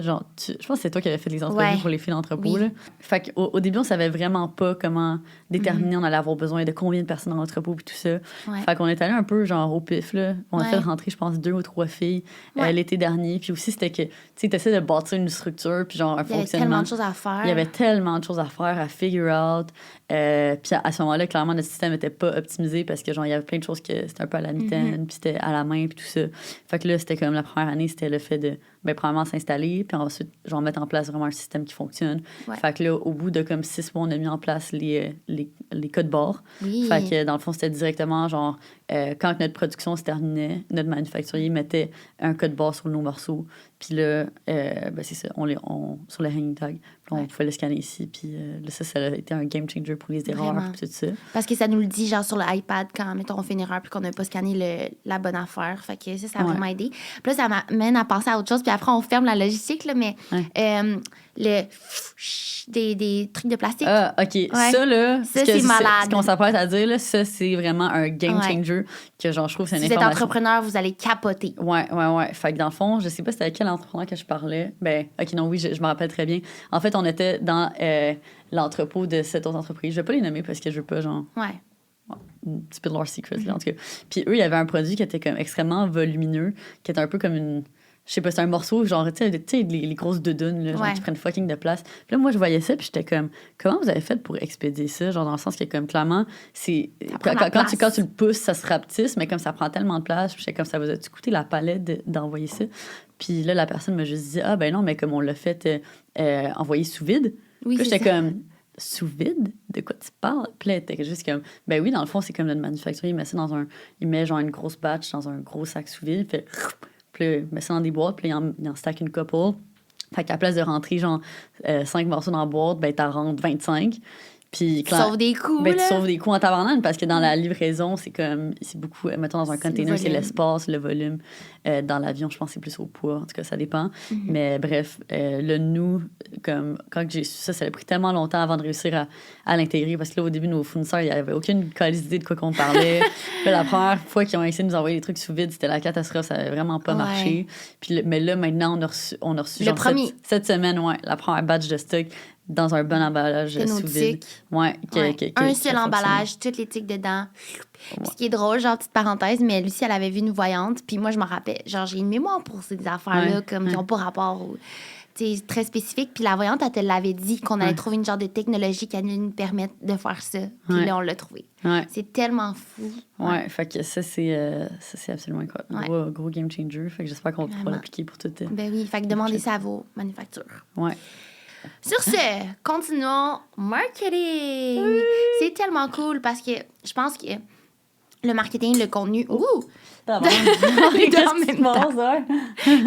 genre... je pense que c'est toi qui avais fait les entrevues pour les filles d'entrepôt. Là. Fait qu'au début, on savait vraiment pas comment déterminer on allait avoir besoin de combien de personnes dans l'entrepôt puis tout ça. Fait qu'on est allé un peu genre au pif. Là. On a fait rentrer, je pense, 2 ou 3 filles l'été dernier. Puis aussi, c'était que tu essaies de bâtir une structure puis genre un fonctionnement. Il y avait tellement de choses à faire. Il y avait tellement de choses à faire, à figure out. Puis à ce moment-là, clairement, notre système n'était pas optimisé parce que genre il y avait plein de choses que c'était un peu à la mitaine, puis c'était à la main, puis tout ça. Fait que là, c'était comme la première année, c'était le fait de, premièrement, s'installer, puis ensuite, genre, mettre en place vraiment un système qui fonctionne. Fait que là, au bout de comme 6 mois, on a mis en place les codes barres. Fait que dans le fond, c'était directement, genre, quand notre production se terminait, notre manufacturier mettait un code barre sur nos morceaux. Puis là, c'est ça, sur le hanging tag, on pouvait le scanner ici. Puis là, ça a été un game changer pour les erreurs et tout ça. Parce que ça nous le dit, genre, sur l'iPad, quand, mettons, on fait une erreur puis qu'on n'a pas scanné la bonne affaire. Fait que ça a vraiment aidé. Puis là, ça m'amène à penser à autre chose. Puis après, on ferme la logistique, là, mais des trucs de plastique. Ah, OK. Ça, là, c'est malade. Ce qu'on s'apprête à dire, là, ça, c'est vraiment un game changer que, genre, je trouve que c'est une information. Si vous êtes entrepreneur, vous allez capoter. Ouais. Fait que dans le fond, je sais pas c'était quel entrepreneur que je parlais. Je me rappelle très bien. En fait, on était dans l'entrepôt de cette autre entreprise. Je vais pas les nommer parce que je veux pas, genre... un petit peu de leur secret, là, en tout cas. Puis eux, il y avait un produit qui était comme extrêmement volumineux, qui était un peu comme une... Je sais pas, c'est un morceau, genre, tu sais, les grosses doudounes, là, genre, qui prennent fucking de place. Puis là, moi, je voyais ça, puis j'étais comme, comment vous avez fait pour expédier ça? Genre, dans le sens que, comme, clairement, c'est... Quand tu le pousses, ça se rapetisse, mais comme ça prend tellement de place, j'étais comme, ça vous a-tu coûté la palette d'envoyer ça? Puis là, la personne m'a juste dit, non, mais comme on l'a fait envoyer sous vide. Oui, puis j'étais comme... Sous vide? De quoi tu parles? Puis là, t'es juste comme... oui, dans le fond, c'est comme notre manufacturier, il met ça dans un... Il met genre une grosse batch dans un gros sac sous vide, puis là, il met ça dans des boîtes, puis là, il en stack une couple. Fait qu'à la place de rentrer genre 5 morceaux dans la boîte, t'en rentres 25. Puis, tu sauves des coûts, tu sauves des coûts en tabarnane parce que dans la livraison, c'est beaucoup... Mettons, dans un container, c'est l'espace, le volume. Dans l'avion, je pense que c'est plus au poids. En tout cas, ça dépend. Mais bref, nous, comme quand j'ai su ça, ça a pris tellement longtemps avant de réussir à l'intégrer parce que là, au début, nos fournisseurs, il n'y avait aucune idée de quoi qu'on parlait. Puis la première fois qu'ils ont essayé de nous envoyer des trucs sous vide, c'était la catastrophe. Ça n'avait vraiment pas marché. Puis, mais là, maintenant, on a reçu genre, cette semaine, la première batch de stock dans un bon emballage sous vide. Un seul emballage, toutes les tiques dedans. Puis ce qui est drôle, genre, petite parenthèse, mais Lucie, elle avait vu une voyante, puis moi, je me rappelle, genre, j'ai une mémoire pour ces affaires-là, comme qui n'ont pas rapport au... Tu sais, très spécifique. Puis la voyante, elle te l'avait dit qu'on allait trouver une genre de technologie qui allait nous permettre de faire ça. Puis là, on l'a trouvé. C'est tellement fou. Fait que ça, c'est absolument incroyable. Gros game changer. Fait que j'espère qu'on pourra l'appliquer pour tout. Ben oui, fait que demandez ça à vos manufactures. Ouais. Sur ce, continuons marketing. C'est tellement cool parce que je pense que le marketing, le contenu...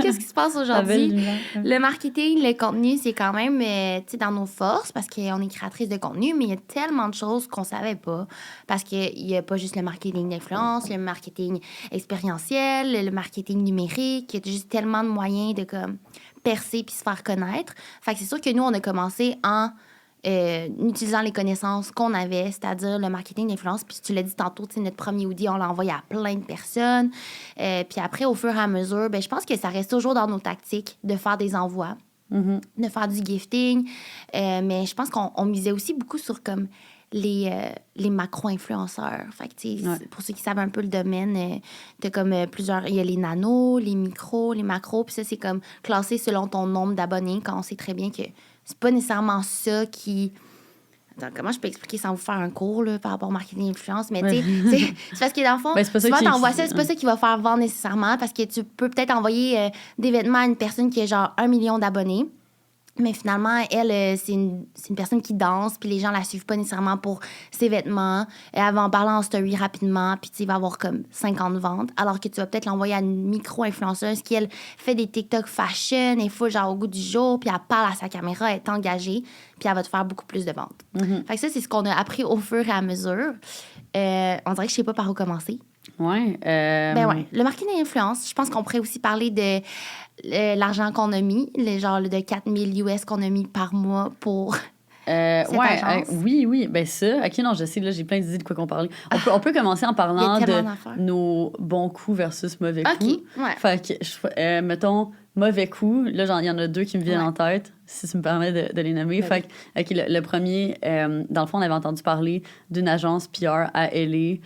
Qu'est-ce qui se passe aujourd'hui? Le marketing, le contenu, c'est quand même dans nos forces parce qu'on est créatrice de contenu, mais il y a tellement de choses qu'on savait pas parce qu'il n'y a pas juste le marketing d'influence, le marketing expérientiel, le marketing numérique. Il y a juste tellement de moyens de comme, percer puis se faire connaître. Fait que c'est sûr que nous, on a commencé en utilisant les connaissances qu'on avait, c'est-à-dire le marketing d'influence. Puis tu l'as dit tantôt, notre premier hoodie, on l'a envoyé à plein de personnes. Puis après, au fur et à mesure, je pense que ça reste toujours dans nos tactiques de faire des envois, de faire du gifting. Mais je pense qu'on misait aussi beaucoup sur comme les macro-influenceurs. Fait que, pour ceux qui savent un peu le domaine, t'as comme plusieurs... Il y a les nanos, les micros, les macros. Puis ça, c'est comme classé selon ton nombre d'abonnés, quand on sait très bien que c'est pas nécessairement ça qui... Attends, comment je peux expliquer sans vous faire un cours là, par rapport au marketing d'influence? Mais tu sais, c'est parce que dans le fond, souvent t'envoies ça, c'est pas ça qui va faire vendre nécessairement parce que tu peux peut-être envoyer des vêtements à une personne qui a genre 1 million d'abonnés. Mais finalement, elle, c'est une personne qui danse, puis les gens la suivent pas nécessairement pour ses vêtements. Elle va en parler en story rapidement, puis il va avoir comme 50 ventes. Alors que tu vas peut-être l'envoyer à une micro-influenceuse qui, elle, fait des TikTok fashion, et faut genre au goût du jour, puis elle parle à sa caméra, elle est engagée, puis elle va te faire beaucoup plus de ventes. Fait que ça, c'est ce qu'on a appris au fur et à mesure. On dirait que je sais pas par où commencer. Ouais. Ben ouais. Le marketing d'influence, je pense qu'on pourrait aussi parler de l'argent qu'on a mis, le genre de 4 000 US qu'on a mis par mois pour cette agence. Oui. Ben ça, OK, non, je sais, là, j'ai plein d'idées de quoi qu'on parlait. On peut commencer en parlant de nos bons coups versus mauvais coups. OK, ouais. Fait que, mettons, mauvais coups, là, il y en a 2 qui me viennent en tête, si tu me permets de les nommer. Fait que, OK, le premier, dans le fond, on avait entendu parler d'une agence PR à LA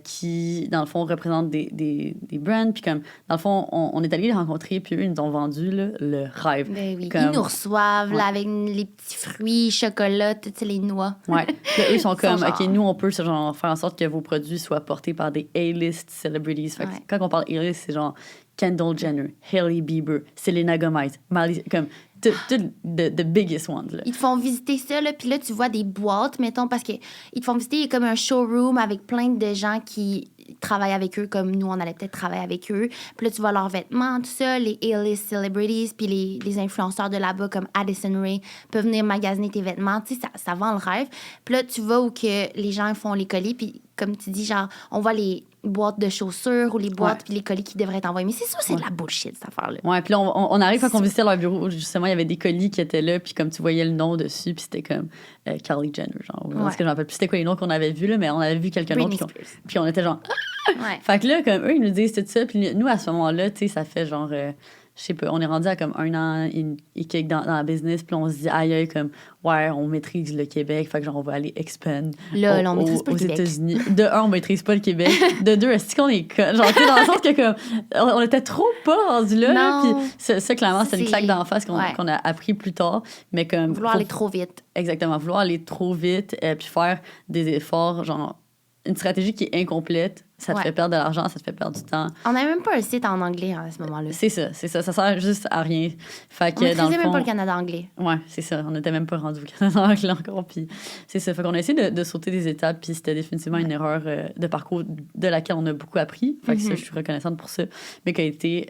qui, dans le fond, représente des brands. Puis comme, dans le fond, on est allé les rencontrer, puis eux, ils nous ont vendu là, le rêve. Ben oui. Comme, ils nous reçoivent là, avec les petits fruits, chocolat, toutes les noix. Ouais. Là, eux sont comme, OK, nous, on peut genre, faire en sorte que vos produits soient portés par des A-list celebrities. Fait que quand on parle A-list, c'est genre Kendall Jenner, Hailey Bieber, Selena Gomez, Miley, comme the biggest ones. Là. Ils te font visiter ça, là, puis là, tu vois des boîtes, mettons, parce qu'ils te font visiter comme un showroom avec plein de gens qui travaillent avec eux, comme nous, on allait peut-être travailler avec eux. Puis là, tu vois leurs vêtements, tout ça, les A-list celebrities, puis les influenceurs de là-bas, comme Addison Rae, peuvent venir magasiner tes vêtements. Tu sais, ça vend le rêve. Puis là, tu vas où que les gens font les colis, puis comme tu dis, genre, on voit les boîtes de chaussures ou les boîtes puis les colis qui devraient être envoyés. Mais c'est sûr, c'est de la bullshit, cette affaire-là. Ouais, puis là, on arrive quand on visitait leur bureau, justement, il y avait des colis qui étaient là, puis comme tu voyais le nom dessus, puis c'était comme Kylie Jenner, genre. Parce que je me rappelle plus c'était quoi les noms qu'on avait vus, là, mais on avait vu quelques noms, puis on était genre... Ouais. Fait que là, comme eux, ils nous disent tout ça, puis nous, à ce moment-là, tu sais, ça fait genre... je sais pas, on est rendu à comme 1 an et quelques dans la business, puis on se dit, aïe, comme, ouais, on maîtrise le Québec, fait que genre, on va aller expand on maîtrise pas le Québec. aux États-Unis. De 1, on maîtrise pas le Québec. De 2, est-ce qu'on est con? Genre, tu sais, dans le sens que, comme, on était trop pas rendu là, puis ça, clairement, c'est une claque d'en face qu'on a appris plus tard, mais comme... Vouloir aller trop vite. Exactement, vouloir aller trop vite, puis faire des efforts, genre, une stratégie qui est incomplète, ça te fait perdre de l'argent, ça te fait perdre du temps. On n'avait même pas un site en anglais à ce moment-là. C'est ça, ça sert juste à rien. Fait que, on ne dans le fond, même pas le Canada anglais. Ouais, c'est ça, on n'était même pas rendu au Canada anglais encore, puis c'est ça. Fait qu'on a essayé de sauter des étapes, puis c'était définitivement une erreur de parcours de laquelle on a beaucoup appris. Fait que ça, je suis reconnaissante pour ça, mais qui a été,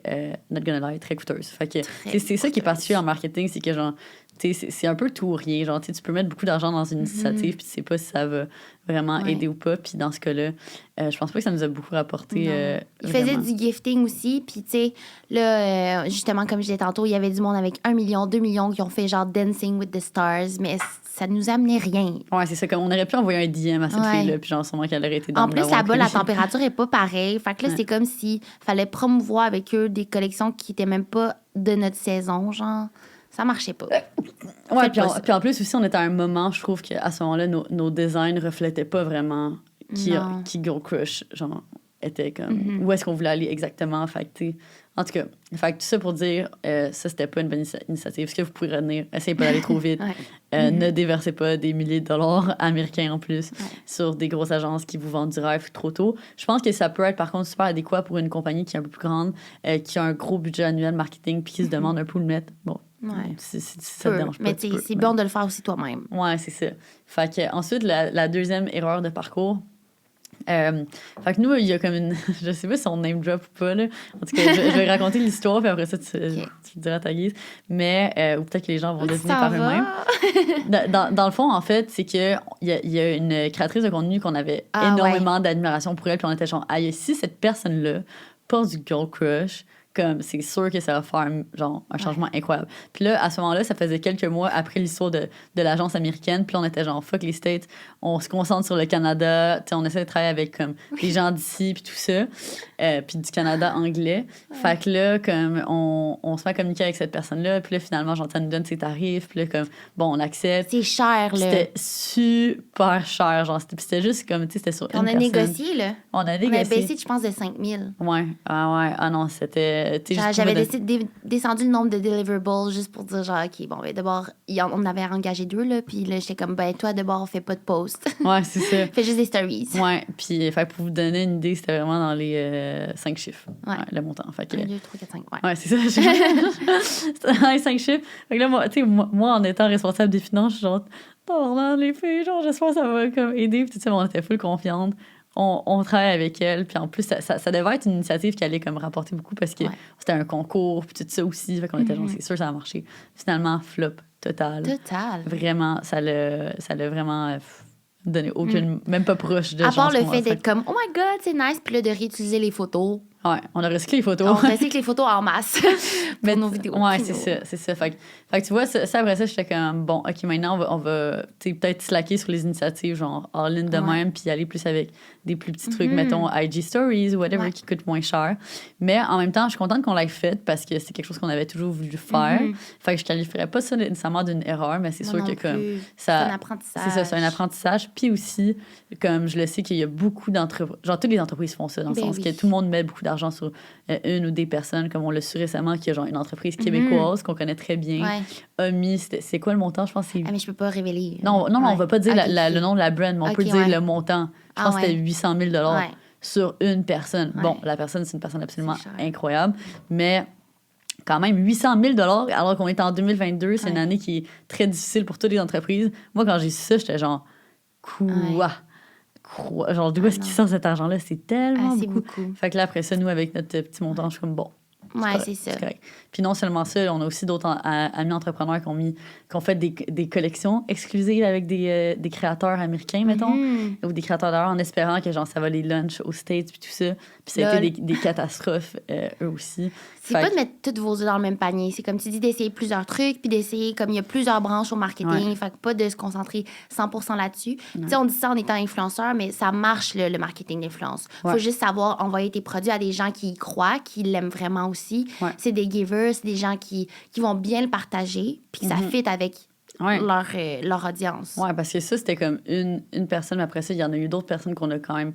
not gonna lie, très coûteuse. Fait que c'est ça qui est particulier en marketing, c'est que genre, c'est un peu tout ou rien. Genre, tu peux mettre beaucoup d'argent dans une initiative, puis tu sais pas si ça va vraiment aider ou pas. Puis dans ce cas-là, je pense pas que ça nous a beaucoup rapporté. Il faisait du gifting aussi. Puis, tu sais, là, justement, comme je disais tantôt, il y avait du monde avec 1 million, 2 millions qui ont fait genre Dancing with the Stars, mais ça nous amenait rien. Ouais, c'est ça. Comme on aurait pu envoyer un DM à cette fille-là, puis genre, sûrement qu'elle aurait été dans En plus, là-bas, la température est pas pareille. Fait que là, c'est comme s'il fallait promouvoir avec eux des collections qui étaient même pas de notre saison, genre. Ça marchait pas. Ouais, puis en plus aussi, on était à un moment, je trouve qu'à ce moment-là, nos designs reflétaient pas vraiment qui Girl Crush, genre, était comme... Où est-ce qu'on voulait aller exactement, fait que, en tout cas, fait que tout ça pour dire, ça, c'était pas une bonne initiative. Ce que vous pouvez retenir, essayez pas d'aller trop vite. Ne déversez pas des milliers de dollars américains en plus sur des grosses agences qui vous vendent du rêve trop tôt. Je pense que ça peut être, par contre, super adéquat pour une compagnie qui est un peu plus grande, qui a un gros budget annuel marketing, puis qui se demande un peu où le mettre. Bon, si ça te dérange pas. Mais c'est bon de le faire aussi toi-même. Ouais, c'est ça. Fait que, ensuite, la deuxième erreur de parcours, fait que nous, il y a comme une... Je sais pas si on name drop ou pas, là. En tout cas, je vais raconter l'histoire, puis après ça, tu le diras à ta guise. Mais, ou peut-être que les gens vont deviner par eux-mêmes. Dans le fond, en fait, c'est qu'il y a une créatrice de contenu qu'on avait énormément d'admiration pour elle, puis on était genre, aïe, si cette personne-là porte du Girl Crush, comme c'est sûr que ça va faire genre un changement incroyable. Puis là, à ce moment-là, ça faisait quelques mois après l'histoire de l'agence américaine. Puis là, on était genre, fuck les States, on se concentre sur le Canada. Tu sais, on essaie de travailler avec comme les gens d'ici, puis tout ça. Puis du Canada anglais. Fait que là, comme on se met à communiquer avec cette personne-là. Puis là, finalement, genre, ça nous donne ses tarifs. Puis là, comme, bon, on accepte. C'est cher, là. C'était super cher. Genre, c'était juste comme, tu sais, c'était sur on a négocié, là. On a négocié. On a baissé, je pense, de 5 000. Ouais. Ah non, c'était Mais, tu sais, J'avais descendu le nombre de deliverables juste pour dire, genre, OK, bon, ben, d'abord, on avait engagé 2, là, puis là, j'étais comme, ben, toi, d'abord, on fait pas de post. Ouais, c'est ça. Fais juste des stories. Ouais, puis pour vous donner une idée, c'était vraiment dans les 5 chiffres, le montant. Fait que, 1, 2, 3, 4, 5, ouais. Ouais, c'est ça. C'était dans les 5 chiffres. Fait que là, moi, en étant responsable des finances, je suis genre, non, les filles, genre, j'espère que ça va comme aider. Puis, tu sais, on était full confiante. On travaille avec elle. Puis en plus, ça devait être une initiative qui allait comme rapporter beaucoup parce que c'était un concours, puis tout ça aussi. Fait qu'on était genre, c'est sûr, ça a marché. Finalement, flop total. Vraiment, ça l'a vraiment donné aucune, même pas proche de à part le changement. fait d'être comme, oh my God, c'est nice, puis là, de réutiliser les photos. Ouais, on a recyclé les photos. On recycle les photos en masse pour nos vidéos. Ouais, c'est ça. Fait que tu vois, ça après ça, j'étais comme, bon, OK, maintenant, on va peut-être slacker sur les initiatives, genre all-in de même, puis aller plus avec des plus petits trucs, mettons IG Stories ou whatever, qui coûtent moins cher. Mais en même temps, je suis contente qu'on l'ait fait parce que c'est quelque chose qu'on avait toujours voulu faire. Fait que je qualifierais pas ça nécessairement d'une erreur, mais c'est sûr que comme ça... C'est un apprentissage. C'est ça, c'est un apprentissage. Puis aussi, comme je le sais qu'il y a beaucoup d'entreprises... Genre, toutes les entreprises font ça, dans le sens que tout le monde met beaucoup d'argent sur une ou des personnes, comme on l'a su récemment, qu'il y a genre une entreprise québécoise qu'on connaît très bien. A mis... C'est quoi le montant? Je pense que c'est... Ah, mais je peux pas révéler. Non, on va pas dire le nom de la brand, mais on peut dire le montant. Je pense que c'était 800 000 sur une personne. Bon, la personne, c'est une personne absolument incroyable, mais quand même 800 000 alors qu'on est en 2022, c'est une année qui est très difficile pour toutes les entreprises. Moi, quand j'ai su ça, j'étais genre, quoi? Genre, d'où est-ce qu'il sort cet argent-là? C'est tellement beaucoup. Fait que là, après ça, nous, avec notre petit montant, je suis comme, bon. Ouais, c'est ça. Puis non seulement ça, on a aussi d'autres amis entrepreneurs qui ont fait des collections exclusives avec des créateurs américains, mettons, ou des créateurs d'art en espérant que genre ça va les lunch aux States puis tout ça. Puis ça a été des catastrophes, eux aussi. C'est pas de mettre toutes vos œufs dans le même panier. C'est comme tu dis, d'essayer plusieurs trucs, puis d'essayer, comme il y a plusieurs branches au marketing, fait que pas de se concentrer 100% là-dessus. Tu sais, on dit ça en étant influenceur, mais ça marche, le marketing d'influence. Faut juste savoir envoyer tes produits à des gens qui y croient, qui l'aiment vraiment aussi. C'est des givers, c'est des gens qui vont bien le partager, puis que ça fit avec leur audience. Oui, parce que ça, c'était comme une personne, mais après ça, il y en a eu d'autres personnes qu'on a quand même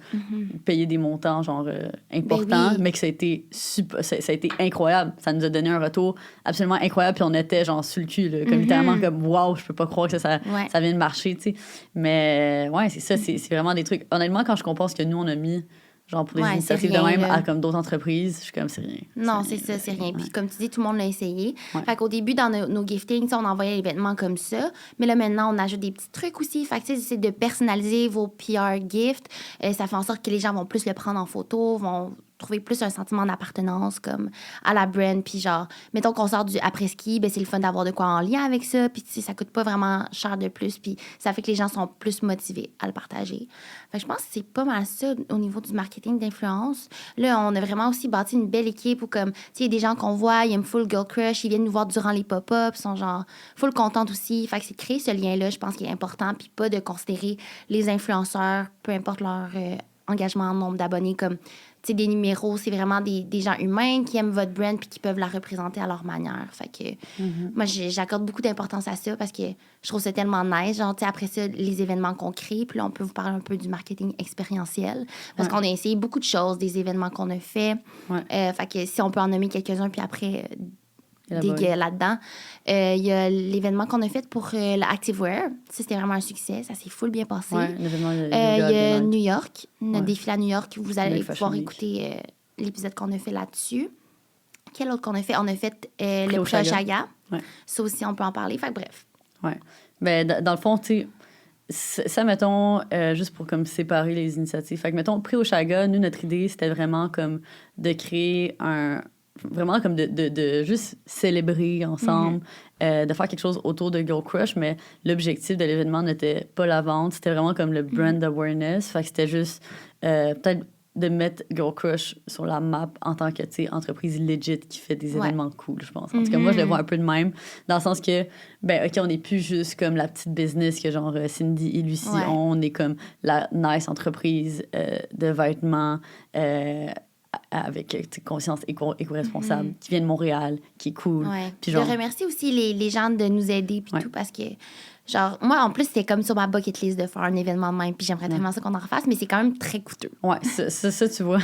payé des montants genre importants, mais que ça a été incroyable. Ça nous a donné un retour absolument incroyable, puis on était genre sur le cul, là, comme littéralement comme « wow, je peux pas croire que ça vient de marcher », tu sais. Mais ouais, c'est ça, c'est vraiment des trucs. Honnêtement, quand je compare ce que nous, on a mis genre pour des initiatives de même à comme d'autres entreprises, je suis comme, c'est rien. Non, c'est ça, c'est rien. Puis comme tu dis, tout le monde l'a essayé. Fait qu'au début, dans nos giftings, on envoyait l'événement comme ça. Mais là, maintenant, on ajoute des petits trucs aussi. Fait que c'est de personnaliser vos PR gifts. Ça fait en sorte que les gens vont plus le prendre en photo, vont trouver plus un sentiment d'appartenance comme à la brand. Puis genre, mettons qu'on sort du après-ski, ben c'est le fun d'avoir de quoi en lien avec ça. Puis tu sais, ça coûte pas vraiment cher de plus. Puis ça fait que les gens sont plus motivés à le partager. Fait que je pense que c'est pas mal ça au niveau du marketing d'influence. Là, on a vraiment aussi bâti une belle équipe où comme, tu sais, il y a des gens qu'on voit, ils aiment full girl crush, ils viennent nous voir durant les pop-ups, sont genre full contentes aussi. Fait que c'est de créer ce lien-là, je pense qu'il est important. Puis pas de considérer les influenceurs, peu importe leur engagement, nombre d'abonnés, comme des numéros, c'est vraiment des gens humains qui aiment votre brand puis qui peuvent la représenter à leur manière. Fait que moi, j'accorde beaucoup d'importance à ça parce que je trouve ça tellement nice. Genre, après ça, les événements qu'on crée, puis là, on peut vous parler un peu du marketing expérientiel parce qu'on a essayé beaucoup de choses, des événements qu'on a fait. Fait que si on peut en nommer quelques-uns, puis après... là-dedans. Il y a l'événement qu'on a fait pour l'Activewear. Ça, c'était vraiment un succès. Ça s'est full bien passé. L'événement, il y a New York, notre défilé à New York. Vous allez pouvoir écouter l'épisode qu'on a fait là-dessus. Quel autre qu'on a fait? On a fait le prix Oshaga. Ça aussi, on peut en parler. Fait que bref. Oui. Ben, dans le fond, tu sais, ça, mettons, juste pour comme séparer les initiatives. Fait que, mettons, prix Oshaga, nous, notre idée, c'était vraiment comme de créer vraiment comme de juste célébrer ensemble, de faire quelque chose autour de Girl Crush, mais l'objectif de l'événement n'était pas la vente, c'était vraiment comme le brand awareness, fait que c'était juste peut-être de mettre Girl Crush sur la map en tant que, tu sais, entreprise legit qui fait des événements cool, je pense. En tout cas, moi, je le vois un peu de même, dans le sens que, ben, OK, on n'est plus juste comme la petite business que, genre, Cindy et Lucie ont, on est comme la nice entreprise de vêtements avec conscience éco-responsable, qui vient de Montréal, qui est cool. Ouais. Puis Je remercie aussi les gens de nous aider puis tout parce que, genre, moi, en plus, c'était comme sur ma bucket list de faire un événement de même puis j'aimerais tellement ça qu'on en refasse, mais c'est quand même très coûteux. Ouais, ça, tu vois.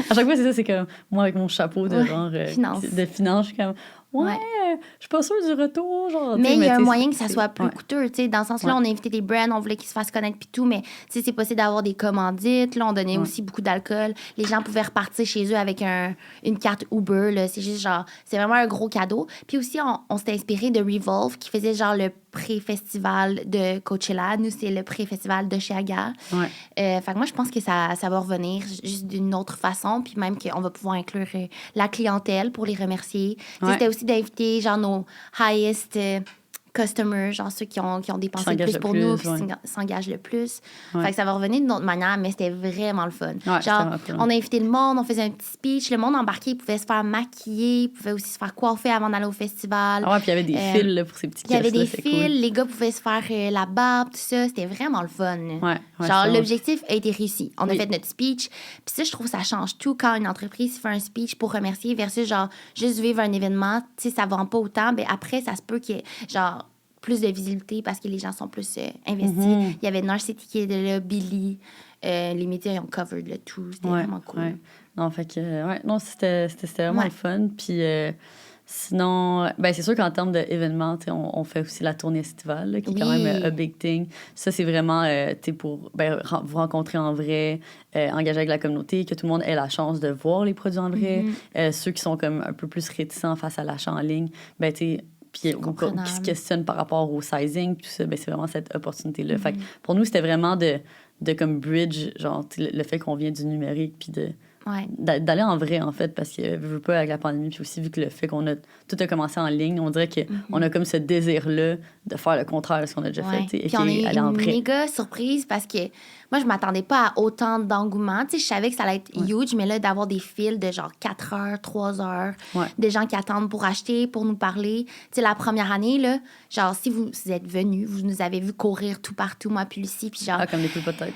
À chaque fois, c'est ça, c'est comme moi avec mon chapeau de genre... de finance, je suis comme... Ouais, je suis pas sûre du retour, genre... Mais il y a un moyen que ça soit plus coûteux, tu sais, dans le sens là, on a invité des brands, on voulait qu'ils se fassent connaître puis tout, mais tu sais, c'est possible d'avoir des commandites, là, on donnait aussi beaucoup d'alcool. Les gens pouvaient repartir chez eux avec une carte Uber, là, c'est juste genre... C'est vraiment un gros cadeau. Puis aussi, on s'était inspiré de Revolve, qui faisait genre le pré-festival de Coachella. Nous, c'est le pré-festival de Chiaga. Fait que moi, je pense que ça va revenir juste d'une autre façon, puis même qu'on va pouvoir inclure la clientèle pour les remercier. C'était aussi d'inviter genre nos highest customers, genre ceux qui ont dépensé le plus pour nous, qui s'engagent le plus. Fait que ça va revenir d'une autre manière, mais c'était vraiment le fun. Genre, on a invité le monde, on faisait un petit speech, le monde embarqué, il pouvait se faire maquiller, il pouvait aussi se faire coiffer avant d'aller au festival. Ah ouais, puis il y avait des fils là, pour ces petits kiosques. Il y avait des fils, les gars pouvaient se faire la barbe, tout ça. C'était vraiment le fun. Genre, l'objectif a été réussi. On a fait notre speech. Puis ça, je trouve que ça change tout quand une entreprise fait un speech pour remercier versus genre juste vivre un événement. Tu sais, ça vend pas autant. Mais après, ça se peut qu'il y ait genre plus de visibilité parce que les gens sont plus investis. Il y avait Narcity qui était là, Billy. Les médias ils ont covered le tout. C'était vraiment cool. Non, fait que, non, c'était vraiment le fun. Puis sinon, ben c'est sûr qu'en termes d'événements, on fait aussi la tournée estivale, là, qui est quand même a big thing. Ça, c'est vraiment pour vous rencontrer en vrai, engager avec la communauté, que tout le monde ait la chance de voir les produits en vrai. Ceux qui sont comme un peu plus réticents face à l'achat en ligne, ben tu puis qui se questionnent par rapport au sizing, tout ça, ben c'est vraiment cette opportunité-là. Fait que pour nous, c'était vraiment de comme bridge, genre le fait qu'on vient du numérique, puis d'aller en vrai, en fait, parce que je veux pas avec la pandémie, puis aussi vu que le fait tout a commencé en ligne, on dirait qu'on a comme ce désir-là de faire le contraire de ce qu'on a déjà fait. Puis on est une méga surprise parce que moi, je m'attendais pas à autant d'engouement. Tu sais, je savais que ça allait être huge, mais là, d'avoir des files de genre 4 heures, 3 heures, des gens qui attendent pour acheter, pour nous parler. Tu sais, la première année, là, genre, si vous êtes venus, vous nous avez vu courir tout partout, moi puis Lucie, puis genre... comme des poules peut-être.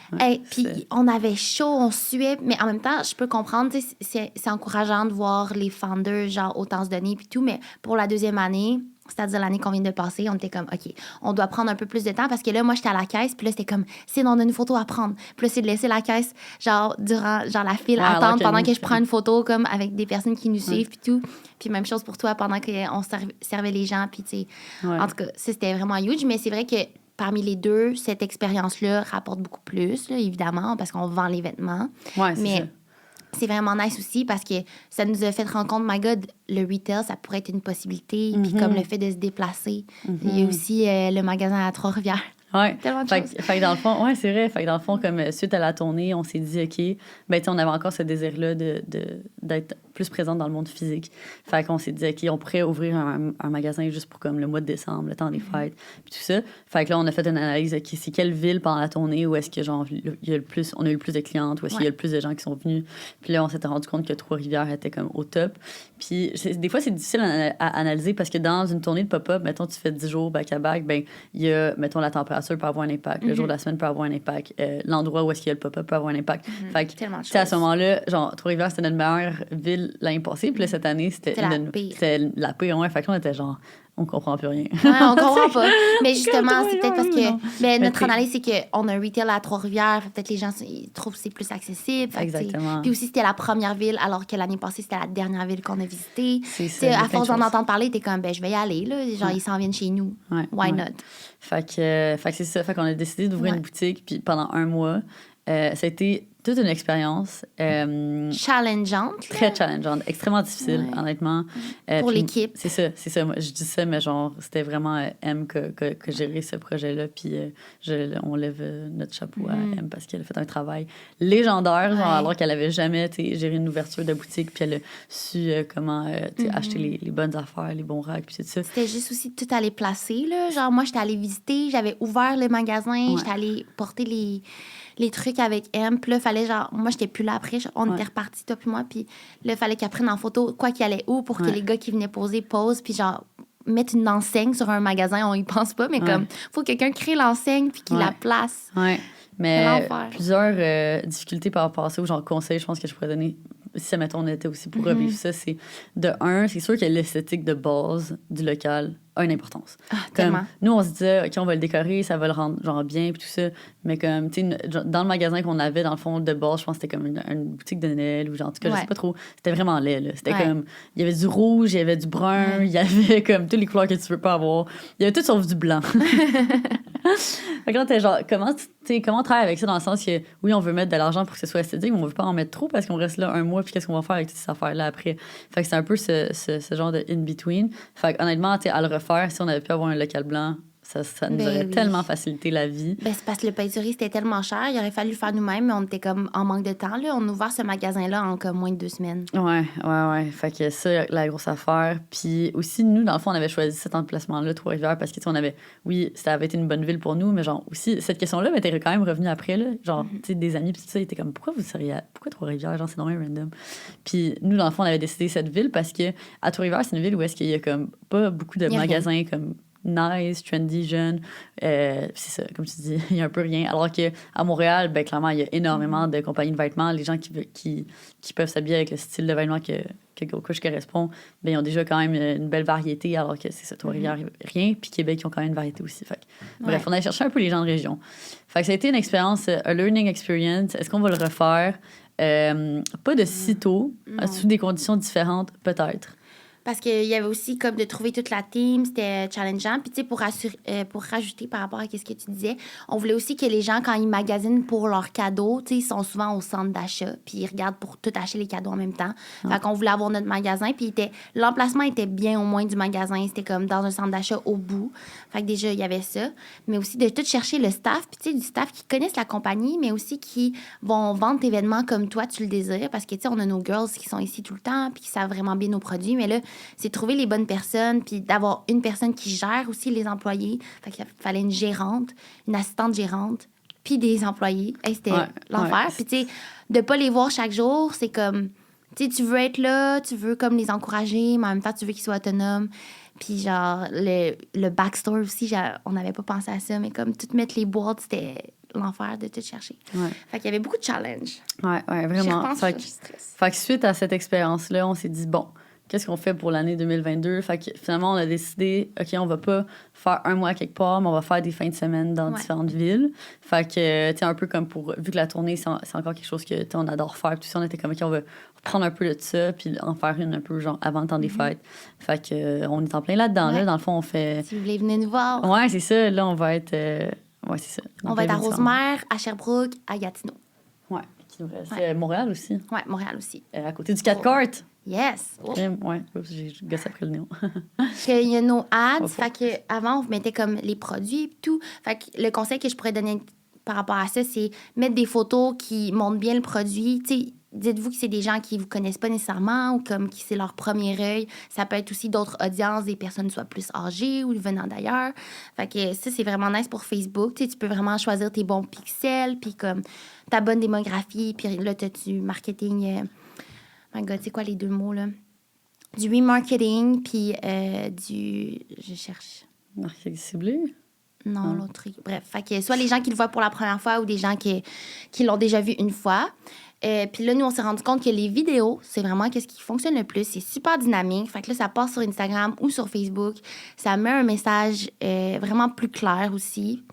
Puis on avait chaud, on suait, mais en même temps, je peux comprendre, tu sais, c'est encourageant de voir les founders, genre, autant se donner, puis tout, mais pour la deuxième année... C'est-à-dire l'année qu'on vient de passer, on était comme, OK, on doit prendre un peu plus de temps parce que là, moi, j'étais à la caisse, puis là, c'était comme, c'est on a une photo à prendre. Puis là, c'est de laisser la caisse, genre, durant, genre, la file attendre pendant que je prends une photo, comme, avec des personnes qui nous suivent, puis tout. Puis même chose pour toi, pendant qu'on servait les gens, puis tu sais. En tout cas, ça, c'était vraiment huge, mais c'est vrai que parmi les deux, cette expérience-là rapporte beaucoup plus, là, évidemment, parce qu'on vend les vêtements. Mais c'est vraiment nice aussi parce que ça nous a fait rendre compte, my God, le retail, ça pourrait être une possibilité. Puis comme le fait de se déplacer. Il y a aussi le magasin à Trois-Rivières. Ouais. Fait que dans le fond, c'est vrai. Fait que dans le fond, comme suite à la tournée, on s'est dit, OK, ben, on avait encore ce désir-là d'être plus présente dans le monde physique. Fait qu'on s'est dit, OK, on pourrait ouvrir un magasin juste pour comme le mois de décembre, le temps des fêtes, puis tout ça. Fait que là, on a fait une analyse, OK, c'est quelle ville pendant la tournée où est-ce que, genre, on a eu le plus de clientes, où est-ce qu'il y a le plus de gens qui sont venus. Puis là, on s'était rendu compte que Trois-Rivières était comme au top. Puis des fois, c'est difficile à analyser parce que dans une tournée de pop-up, mettons, tu fais 10 jours back-à-back, ben il y a, mettons, la température peut avoir un impact, le jour de la semaine peut avoir un impact, l'endroit où est-ce qu'il y a le pop-up peut avoir un impact. Fait que, à ce moment-là, genre, Trois-Rivières, c'était notre meilleure ville l'année passée, puis là, cette année, c'était la pire. Ouais, fait que là, on était genre... On comprend plus rien. On comprend pas. Mais justement, c'est peut-être parce que notre analyse, c'est qu'on a un retail à Trois-Rivières. Peut-être les gens ils trouvent que c'est plus accessible. Exactement. Puis aussi, c'était la première ville, alors que l'année passée, c'était la dernière ville qu'on a visitée. À force d'en entendre parler, t'es comme, ben, je vais y aller. Là. Genre, ils s'en viennent chez nous. Why not? Fait que c'est ça. Fait qu'on a décidé d'ouvrir une boutique. Puis pendant 1 mois, ça a été toute une expérience. Challengeante. Très challengeante. Extrêmement difficile, honnêtement. Pour l'équipe. C'est ça. Moi, je dis ça, mais genre, c'était vraiment M que gérer ce projet-là. Puis on lève notre chapeau à M parce qu'elle a fait un travail légendaire, genre, alors qu'elle avait jamais géré une ouverture de boutique. Puis elle a su comment acheter les bonnes affaires, les bons racks, puis tout ça. C'était juste aussi tout aller placer, là. Genre, moi, j'étais allée visiter, j'avais ouvert le magasin, j'étais allée porter les trucs avec M. Puis là, fallait genre... Moi, j'étais plus là après. On était repartis, toi puis moi. Puis là, fallait qu'elle prenne en photo quoi qu'il allait où pour que les gars qui venaient poser posent. Puis genre, mettre une enseigne sur un magasin, on y pense pas. Mais comme, faut que quelqu'un crée l'enseigne puis qu'il la place. Mais plusieurs difficultés par rapport à ça, ou genre conseils, je pense que je pourrais donner si, mettons, on était aussi pour revivre ça, c'est de un, c'est sûr que l'esthétique de base du local a une importance. Ah, Comme, tellement. nous, on se disait, OK, on va le décorer, ça va le rendre genre bien, puis tout ça. Mais comme, tu sais, dans le magasin qu'on avait, dans le fond, de base, je pense que c'était comme une boutique de Noël ou genre, en tout cas, je sais pas trop. C'était vraiment laid, là. C'était comme, il y avait du rouge, il y avait du brun, il y avait comme toutes les couleurs que tu veux pas avoir. Il y avait tout sauf du blanc. Fait que là, t'es genre, comment on travaille avec ça dans le sens que, oui, on veut mettre de l'argent pour que ce soit esthétique, mais on veut pas en mettre trop parce qu'on reste là un mois, puis qu'est-ce qu'on va faire avec toutes ces affaires-là après? Fait que c'est un peu ce genre de in-between. Fait que honnêtement, à le refaire, si on avait pu avoir un local blanc, ça nous aurait tellement facilité la vie. Ben, c'est parce que le peinturerie, c'était tellement cher. Il aurait fallu le faire nous-mêmes, mais on était comme en manque de temps. Là. On a ouvert ce magasin-là en comme moins de 2 semaines. Ouais. Fait que ça, la grosse affaire. Puis aussi, nous, dans le fond, on avait choisi cet emplacement-là, Trois-Rivières, parce que, tu sais, on avait... Oui, ça avait été une bonne ville pour nous, mais genre, aussi, cette question-là m'était quand même revenue après, là. Genre, tu sais, des amis, puis tout ça, ils étaient comme, pourquoi Trois-Rivières? Genre, c'est vraiment random. Puis nous, dans le fond, on avait décidé cette ville parce que à Trois-Rivières, c'est une ville où est-ce qu'il y a comme pas beaucoup de magasins comme nice, trendy, jeune. C'est ça, comme tu dis, il y a un peu rien. Alors qu'à Montréal, ben, clairement, il y a énormément de compagnies de vêtements. Les gens qui peuvent s'habiller avec le style de vêtements que Girl Crush correspond, ben, ils ont déjà quand même une belle variété, alors que c'est ça, Trois-Rivières, rien. Puis Québec, ils ont quand même une variété aussi. Fait que, bref, on a cherché un peu les gens de région. Fait que ça a été une expérience, un learning experience. Est-ce qu'on va le refaire? Pas de sitôt, sous des conditions différentes, peut-être. Parce qu'il y avait aussi comme de trouver toute la team, c'était challengeant. Puis, tu sais, pour rajouter par rapport à ce que tu disais, on voulait aussi que les gens, quand ils magasinent pour leurs cadeaux, tu sais, ils sont souvent au centre d'achat, puis ils regardent pour tout acheter les cadeaux en même temps. Fait qu'on voulait avoir notre magasin, puis l'emplacement était bien au moins du magasin. C'était comme dans un centre d'achat au bout. Fait que déjà, il y avait ça. Mais aussi de tout chercher le staff, puis tu sais, du staff qui connaissent la compagnie, mais aussi qui vont vendre tes événements comme toi, tu le désires. Parce que, tu sais, on a nos girls qui sont ici tout le temps, puis qui savent vraiment bien nos produits. Mais là, c'est trouver les bonnes personnes, puis d'avoir une personne qui gère aussi les employés. Fait qu'il fallait une gérante, une assistante gérante, puis des employés. Hey, c'était l'enfer. Puis, tu sais, de pas les voir chaque jour, c'est comme... Tu sais, tu veux être là, tu veux comme les encourager, mais en même temps, tu veux qu'ils soient autonomes. Puis, genre, le backstore aussi, on n'avait pas pensé à ça, mais comme tout mettre les boîtes, c'était l'enfer de tout chercher. Fait qu'il y avait beaucoup de challenges. Ouais, vraiment. Fait que suite à cette expérience-là, on s'est dit, bon... Qu'est-ce qu'on fait pour l'année 2022? Fait que finalement, on a décidé, OK, on va pas faire un mois quelque part, mais on va faire des fins de semaine dans différentes villes. Fait que, tu sais, un peu comme vu que la tournée, c'est encore quelque chose que, on adore faire. Tout ça, on était comme, OK, on va prendre un peu de ça, puis en faire une un peu, genre, avant le temps des fêtes. Fait que, on est en plein là-dedans. Là, dans le fond, on fait... Si vous voulez venir nous voir. Ouais, c'est ça. Là, on va être... c'est ça. On va être à Rosemère, à Sherbrooke, à Gatineau. Ouais. C'est Montréal aussi. Ouais, Montréal aussi. À côté du 4-Cart. Yes! Ouais, j'ai gossé après le néon. Il y a nos ads. Fait que avant, on mettait comme les produits et tout. Fait que le conseil que je pourrais donner par rapport à ça, c'est mettre des photos qui montrent bien le produit. Tu sais, dites-vous que c'est des gens qui vous connaissent pas nécessairement ou comme qui c'est leur premier œil. Ça peut être aussi d'autres audiences, des personnes soit plus âgées ou venant d'ailleurs. Fait que ça, c'est vraiment nice pour Facebook. Tu sais, tu peux vraiment choisir tes bons pixels, puis comme ta bonne démographie, puis là, tu as du marketing... my God, c'est quoi les 2 mots, là? Du remarketing, puis du... Je cherche. Marketing ciblé? Non, l'autre truc. Bref, fait que soit les gens qui le voient pour la première fois ou des gens qui l'ont déjà vu une fois. Puis là, nous, on s'est rendu compte que les vidéos, c'est vraiment qu'est-ce qui fonctionne le plus. C'est super dynamique. Fait que là, ça passe sur Instagram ou sur Facebook. Ça met un message vraiment plus clair aussi.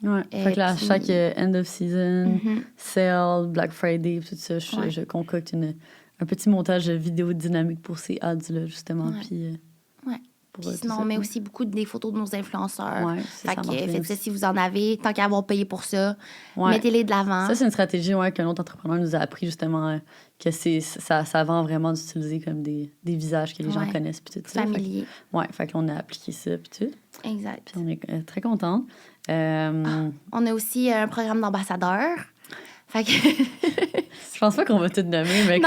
Ouais. Fait que là, à chaque end of season, sale, Black Friday, tout ça, je concocte un petit montage de vidéo dynamique pour ces ads-là, justement. Puis, puis sinon, on met aussi beaucoup des photos de nos influenceurs. Ouais, fait que faites ça si vous en avez. Tant qu'à avoir payé pour ça, mettez-les de l'avant. Ça, c'est une stratégie qu'un autre entrepreneur nous a appris, justement, que ça vend vraiment d'utiliser comme des visages que les gens connaissent. Puis tout ça. Familier. Fait qu'on a appliqué ça, puis tout. Exact. Puis on est très contente. On a aussi un programme d'ambassadeurs. Fait que... Je pense pas qu'on va tout nommer, mais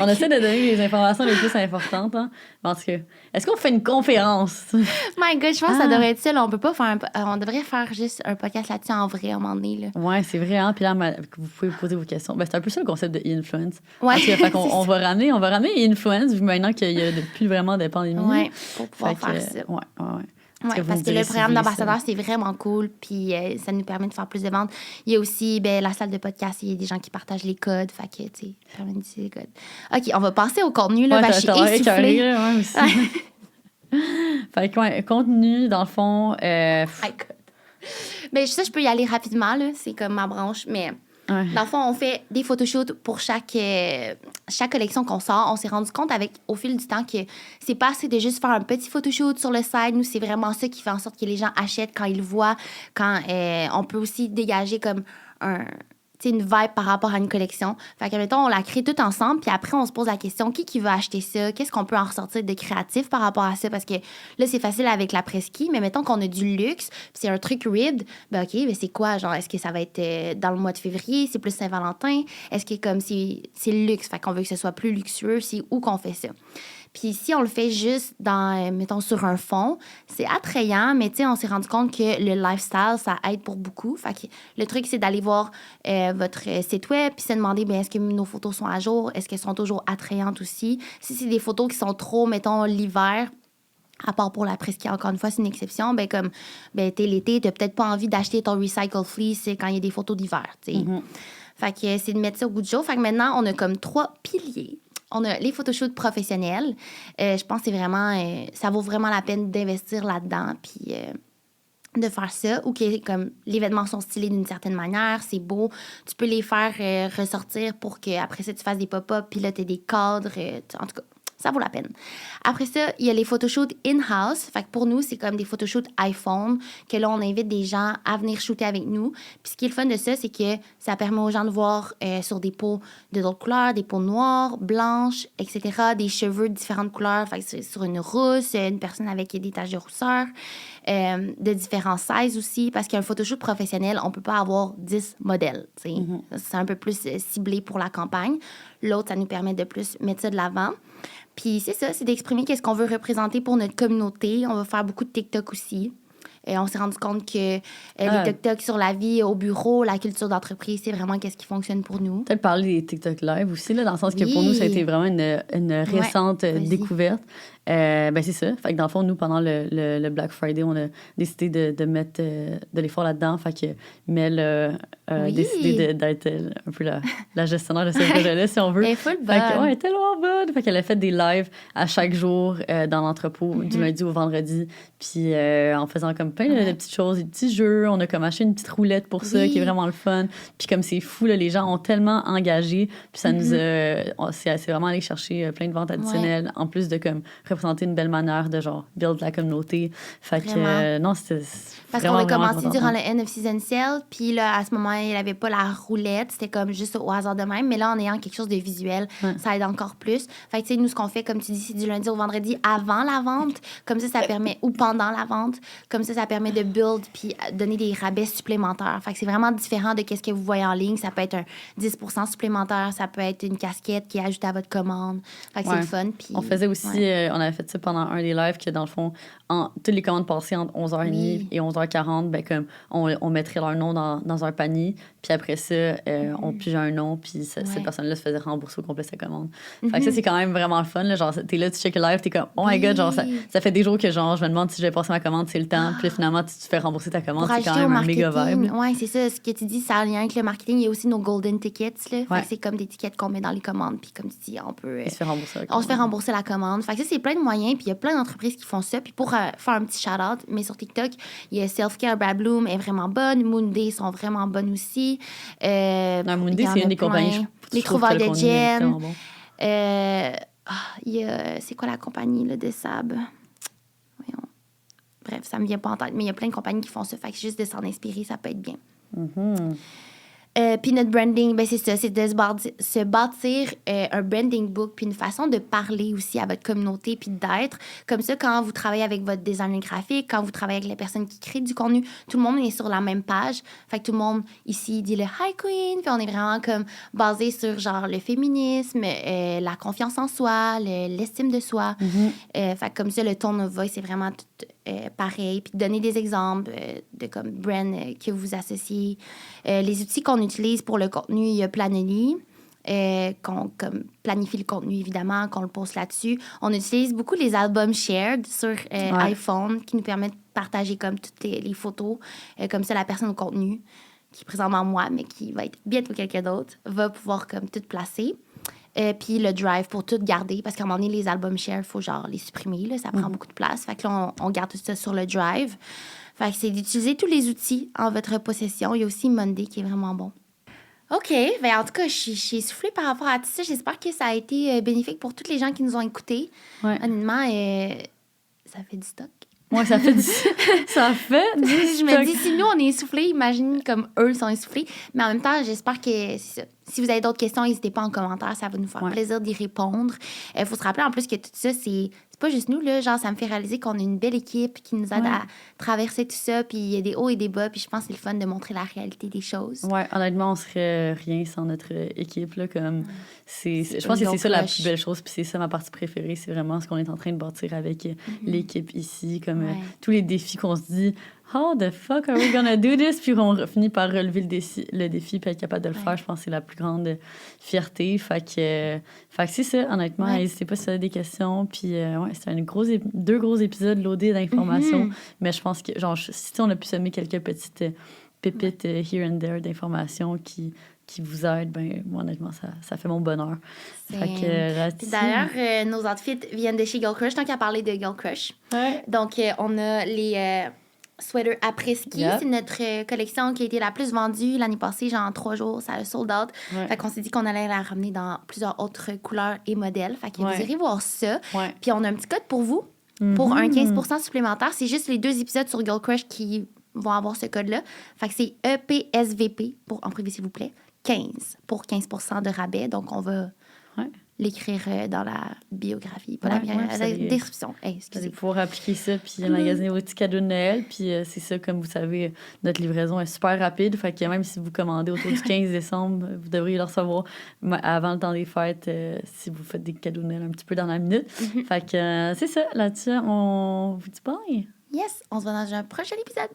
on essaie de donner les informations les plus importantes. Hein. Parce que, est-ce qu'on fait une conférence? My God, je pense que ça devrait être ça. Là. On peut pas faire on devrait faire juste un podcast là-dessus en vrai à un moment donné. Là. Ouais, c'est vrai. Hein? Puis là, vous pouvez poser vos questions. Ben, c'est un peu ça le concept de e-influence. Ouais. Fait qu'on on va ramener e-influence, vu maintenant qu'il y a plus vraiment de pandémie. Ouais, pour pouvoir faire ça. Ouais. Oui, parce que le programme d'ambassadeur, c'est vraiment cool. Puis ça nous permet de faire plus de ventes. Il y a aussi la salle de podcast. Il y a des gens qui partagent les codes. Fait que, tu sais, permet d'utiliser les codes. OK, on va passer au contenu. Là, je suis essoufflée. Fait que, contenu, dans le fond... Mais ça, je peux y aller rapidement. Là. C'est comme ma branche. Mais dans le fond, on fait des photoshoots pour chaque collection qu'on sort. On s'est rendu compte au fil du temps que c'est pas assez de juste faire un petit photoshoot sur le site. Nous, c'est vraiment ça qui fait en sorte que les gens achètent quand ils le voient. Quand on peut aussi dégager comme une vibe par rapport à une collection. Fait que, mettons, on la crée tout ensemble, puis après, on se pose la question, qui veut acheter ça? Qu'est-ce qu'on peut en ressortir de créatif par rapport à ça? Parce que là, c'est facile avec la presqu'île, mais mettons qu'on a du luxe, puis c'est un truc ribbed, OK, mais c'est quoi? Genre, est-ce que ça va être dans le mois de février? C'est plus Saint-Valentin? Est-ce que comme c'est le luxe? Fait qu'on veut que ce soit plus luxueux, c'est où qu'on fait ça? Puis si on le fait juste mettons, sur un fond, c'est attrayant, mais tu sais, on s'est rendu compte que le lifestyle, ça aide pour beaucoup. Fait que le truc, c'est d'aller voir votre site web puis se demander, est-ce que nos photos sont à jour? Est-ce qu'elles sont toujours attrayantes aussi? Si c'est des photos qui sont trop, mettons, l'hiver, à part pour la presqu'île, encore une fois, c'est une exception, t'es l'été, t'as peut-être pas envie d'acheter ton recycle fleece quand il y a des photos d'hiver, tu sais. Mm-hmm. Fait que c'est de mettre ça au goût du jour. Fait que maintenant, on a comme 3 piliers. On a les photoshoots professionnels. Je pense que c'est vraiment... ça vaut vraiment la peine d'investir là-dedans, puis de faire ça. Ou que comme les vêtements sont stylés d'une certaine manière, c'est beau. Tu peux les faire ressortir pour qu'après ça, tu fasses des pop-up, puis là, tu as des cadres. En tout cas, ça vaut la peine. Après ça, il y a les photoshoots in-house. Fait que pour nous, c'est comme des photoshoots iPhone, que là, on invite des gens à venir shooter avec nous. Puis ce qui est le fun de ça, c'est que ça permet aux gens de voir sur des peaux de d'autres couleurs, des peaux noires, blanches, etc., des cheveux de différentes couleurs. Fait que c'est sur une rousse, une personne avec des taches de rousseur, de différents sizes aussi. Parce qu'un photoshoot professionnel, on peut pas avoir 10 modèles. Mm-hmm. C'est un peu plus ciblé pour la campagne. L'autre, ça nous permet de plus mettre ça de l'avant. Puis c'est ça, c'est d'exprimer qu'est-ce qu'on veut représenter pour notre communauté. On va faire beaucoup de TikTok aussi. On s'est rendu compte que les TikTok sur la vie au bureau, la culture d'entreprise, c'est vraiment qu'est-ce qui fonctionne pour nous. Peut-être parler des TikTok live aussi, là, dans le sens que pour nous, ça a été vraiment une récente découverte. C'est ça. Fait que dans le fond, nous, pendant le Black Friday, on a décidé de mettre de l'effort là-dedans. Fait que Mel a décidé d'être un peu la gestionnaire de ce projet-là, si on veut. Elle est full bonne. Fait que, elle est tellement bonne. Fait qu'elle a fait des lives à chaque jour dans l'entrepôt, du lundi au vendredi. Puis en faisant comme plein de petites choses, des petits jeux. On a comme acheté une petite roulette pour ça, qui est vraiment le fun. Puis comme c'est fou, là, les gens ont tellement engagé. Puis ça nous a... C'est vraiment allé chercher plein de ventes additionnelles, en plus de comme représenter une belle manière de genre build la communauté. Fait que non, c'était parce qu'on a commencé durant le end of season sale, puis là à ce moment il n'y avait pas la roulette, c'était comme juste au hasard de même, mais là en ayant quelque chose de visuel, ça aide encore plus. Fait que tu sais, nous ce qu'on fait, comme tu dis, c'est du lundi au vendredi avant la vente, comme ça permet, ou pendant la vente, comme ça permet de build puis donner des rabais supplémentaires. Fait que c'est vraiment différent de qu'est-ce que vous voyez en ligne. Ça peut être un 10% supplémentaire, ça peut être une casquette qui est ajoutée à votre commande. Fait que c'est le fun. Puis on faisait aussi, on avait fait ça pendant un des lives, que dans le fond, toutes les commandes passées entre 11h30 et 11h40, comme on mettrait leur nom dans un panier, puis après ça, on pigeait un nom, puis cette personne-là se faisait rembourser au complet sa commande. Fait que ça, c'est quand même vraiment le fun. Là, genre, t'es là, tu check le live, t'es comme, oh my god, genre, ça fait des jours que genre, je me demande si je vais passer ma commande, c'est le temps, puis finalement, tu te fais rembourser ta commande, c'est quand même un méga vibe. Oui, c'est ça. Ce que tu dis, ça a un lien avec le marketing. Il y a aussi nos golden tickets, là. Fait que c'est comme des tickets qu'on met dans les commandes, puis comme tu dis, on peut... on se fait rembourser la commande. Fait que ça, c'est plein de moyens, puis il y a plein d'entreprises qui font ça. Puis pour faire un petit shout-out, mais sur TikTok, il y a Self-Care Brad Bloom est vraiment bonne, Moonday sont vraiment bonnes aussi. Moonday, c'est une des compagnies. Les trouvailles de Jen. C'est quoi la compagnie là, de Sab? Voyons. Bref, ça me vient pas en tête, mais il y a plein de compagnies qui font ça. Fait que juste de s'en inspirer, ça peut être bien. Mm-hmm. Puis notre branding, c'est ça, c'est de se bâtir un branding book, puis une façon de parler aussi à votre communauté, puis d'être. Comme ça, quand vous travaillez avec votre designer graphique, quand vous travaillez avec les personnes qui créent du contenu, tout le monde est sur la même page. Fait que tout le monde ici dit le « Hi Queen », puis on est vraiment comme basé sur genre le féminisme, la confiance en soi, l'estime de soi. Mm-hmm. Fait que comme ça, le tone of voice, c'est vraiment tout pareil. Puis donner des exemples de comme brand que vous associez. Les outils qu'on utilise pour le contenu, il y a Planoly, qu'on comme planifie le contenu, évidemment, qu'on le poste là-dessus. On utilise beaucoup les albums shared sur iPhone qui nous permettent partager comme toutes les photos. Comme ça, la personne au contenu, qui est présentement moi, mais qui va être bientôt quelqu'un d'autre, va pouvoir comme tout placer. Puis le drive pour tout garder, parce qu'à un moment donné, les albums share, il faut genre les supprimer, là, ça prend beaucoup de place. Fait que là, on garde tout ça sur le drive. Fait que c'est d'utiliser tous les outils en votre possession. Il y a aussi Monday qui est vraiment bon. OK, ben en tout cas, je suis essoufflée par rapport à tout ça. J'espère que ça a été bénéfique pour toutes les gens qui nous ont écoutés. Ouais. Honnêtement, ça fait du stock. Ouais, ça fait du Je me dis, si nous, on est essoufflés, imagine comme eux sont essoufflés. Mais en même temps, j'espère que c'est ça. Si vous avez d'autres questions, n'hésitez pas en commentaire. Ça va nous faire plaisir d'y répondre. Il faut se rappeler en plus que tout ça, c'est pas juste nous. Là, genre, ça me fait réaliser qu'on a une belle équipe qui nous aide à traverser tout ça. Puis il y a des hauts et des bas. Puis je pense que c'est le fun de montrer la réalité des choses. Ouais, honnêtement, on serait rien sans notre équipe. Là, comme je pense que c'est ça la plus belle chose. Puis c'est ça ma partie préférée. C'est vraiment ce qu'on est en train de bâtir avec l'équipe ici. Comme tous les défis qu'on se dit, how the fuck are we gonna do this? Puis on finit par relever le défi puis être capable de le faire. Je pense que c'est la plus grande fierté. Fait que c'est ça, honnêtement. N'hésitez pas si vous avez des questions. Puis c'était deux gros épisodes loadés d'informations. Mais je pense que, genre, si on a pu semer quelques petites pépites here and there d'informations qui vous aident, ben moi, honnêtement, ça fait mon bonheur. Fait que, d'ailleurs, nos outfits viennent de chez Girl Crush, tant qu'à parler de Girl Crush. Ouais. Donc, on a les sweaters après-ski. Yep. C'est notre collection qui a été la plus vendue l'année passée, genre en 3 jours. Ça a sold out. Ouais. Fait qu'on s'est dit qu'on allait la ramener dans plusieurs autres couleurs et modèles. Fait que vous irez voir ça. Ouais. Puis on a un petit code pour vous, pour un 15% supplémentaire. C'est juste les 2 épisodes sur Girl Crush qui vont avoir ce code-là. Fait que c'est EPSVP, en privé s'il vous plaît, 15 pour 15% de rabais. Donc, on va l'écrire dans la biographie, pas la description. Hey, vous allez pouvoir appliquer ça puis magasiner vos petits cadeaux de Noël. Puis c'est ça, comme vous savez, notre livraison est super rapide. Fait que même si vous commandez autour du 15 décembre, vous devriez le recevoir avant le temps des fêtes si vous faites des cadeaux de Noël un petit peu dans la minute. Fait que c'est ça. Là-dessus, on vous dit bye. Yes, on se voit dans un prochain épisode.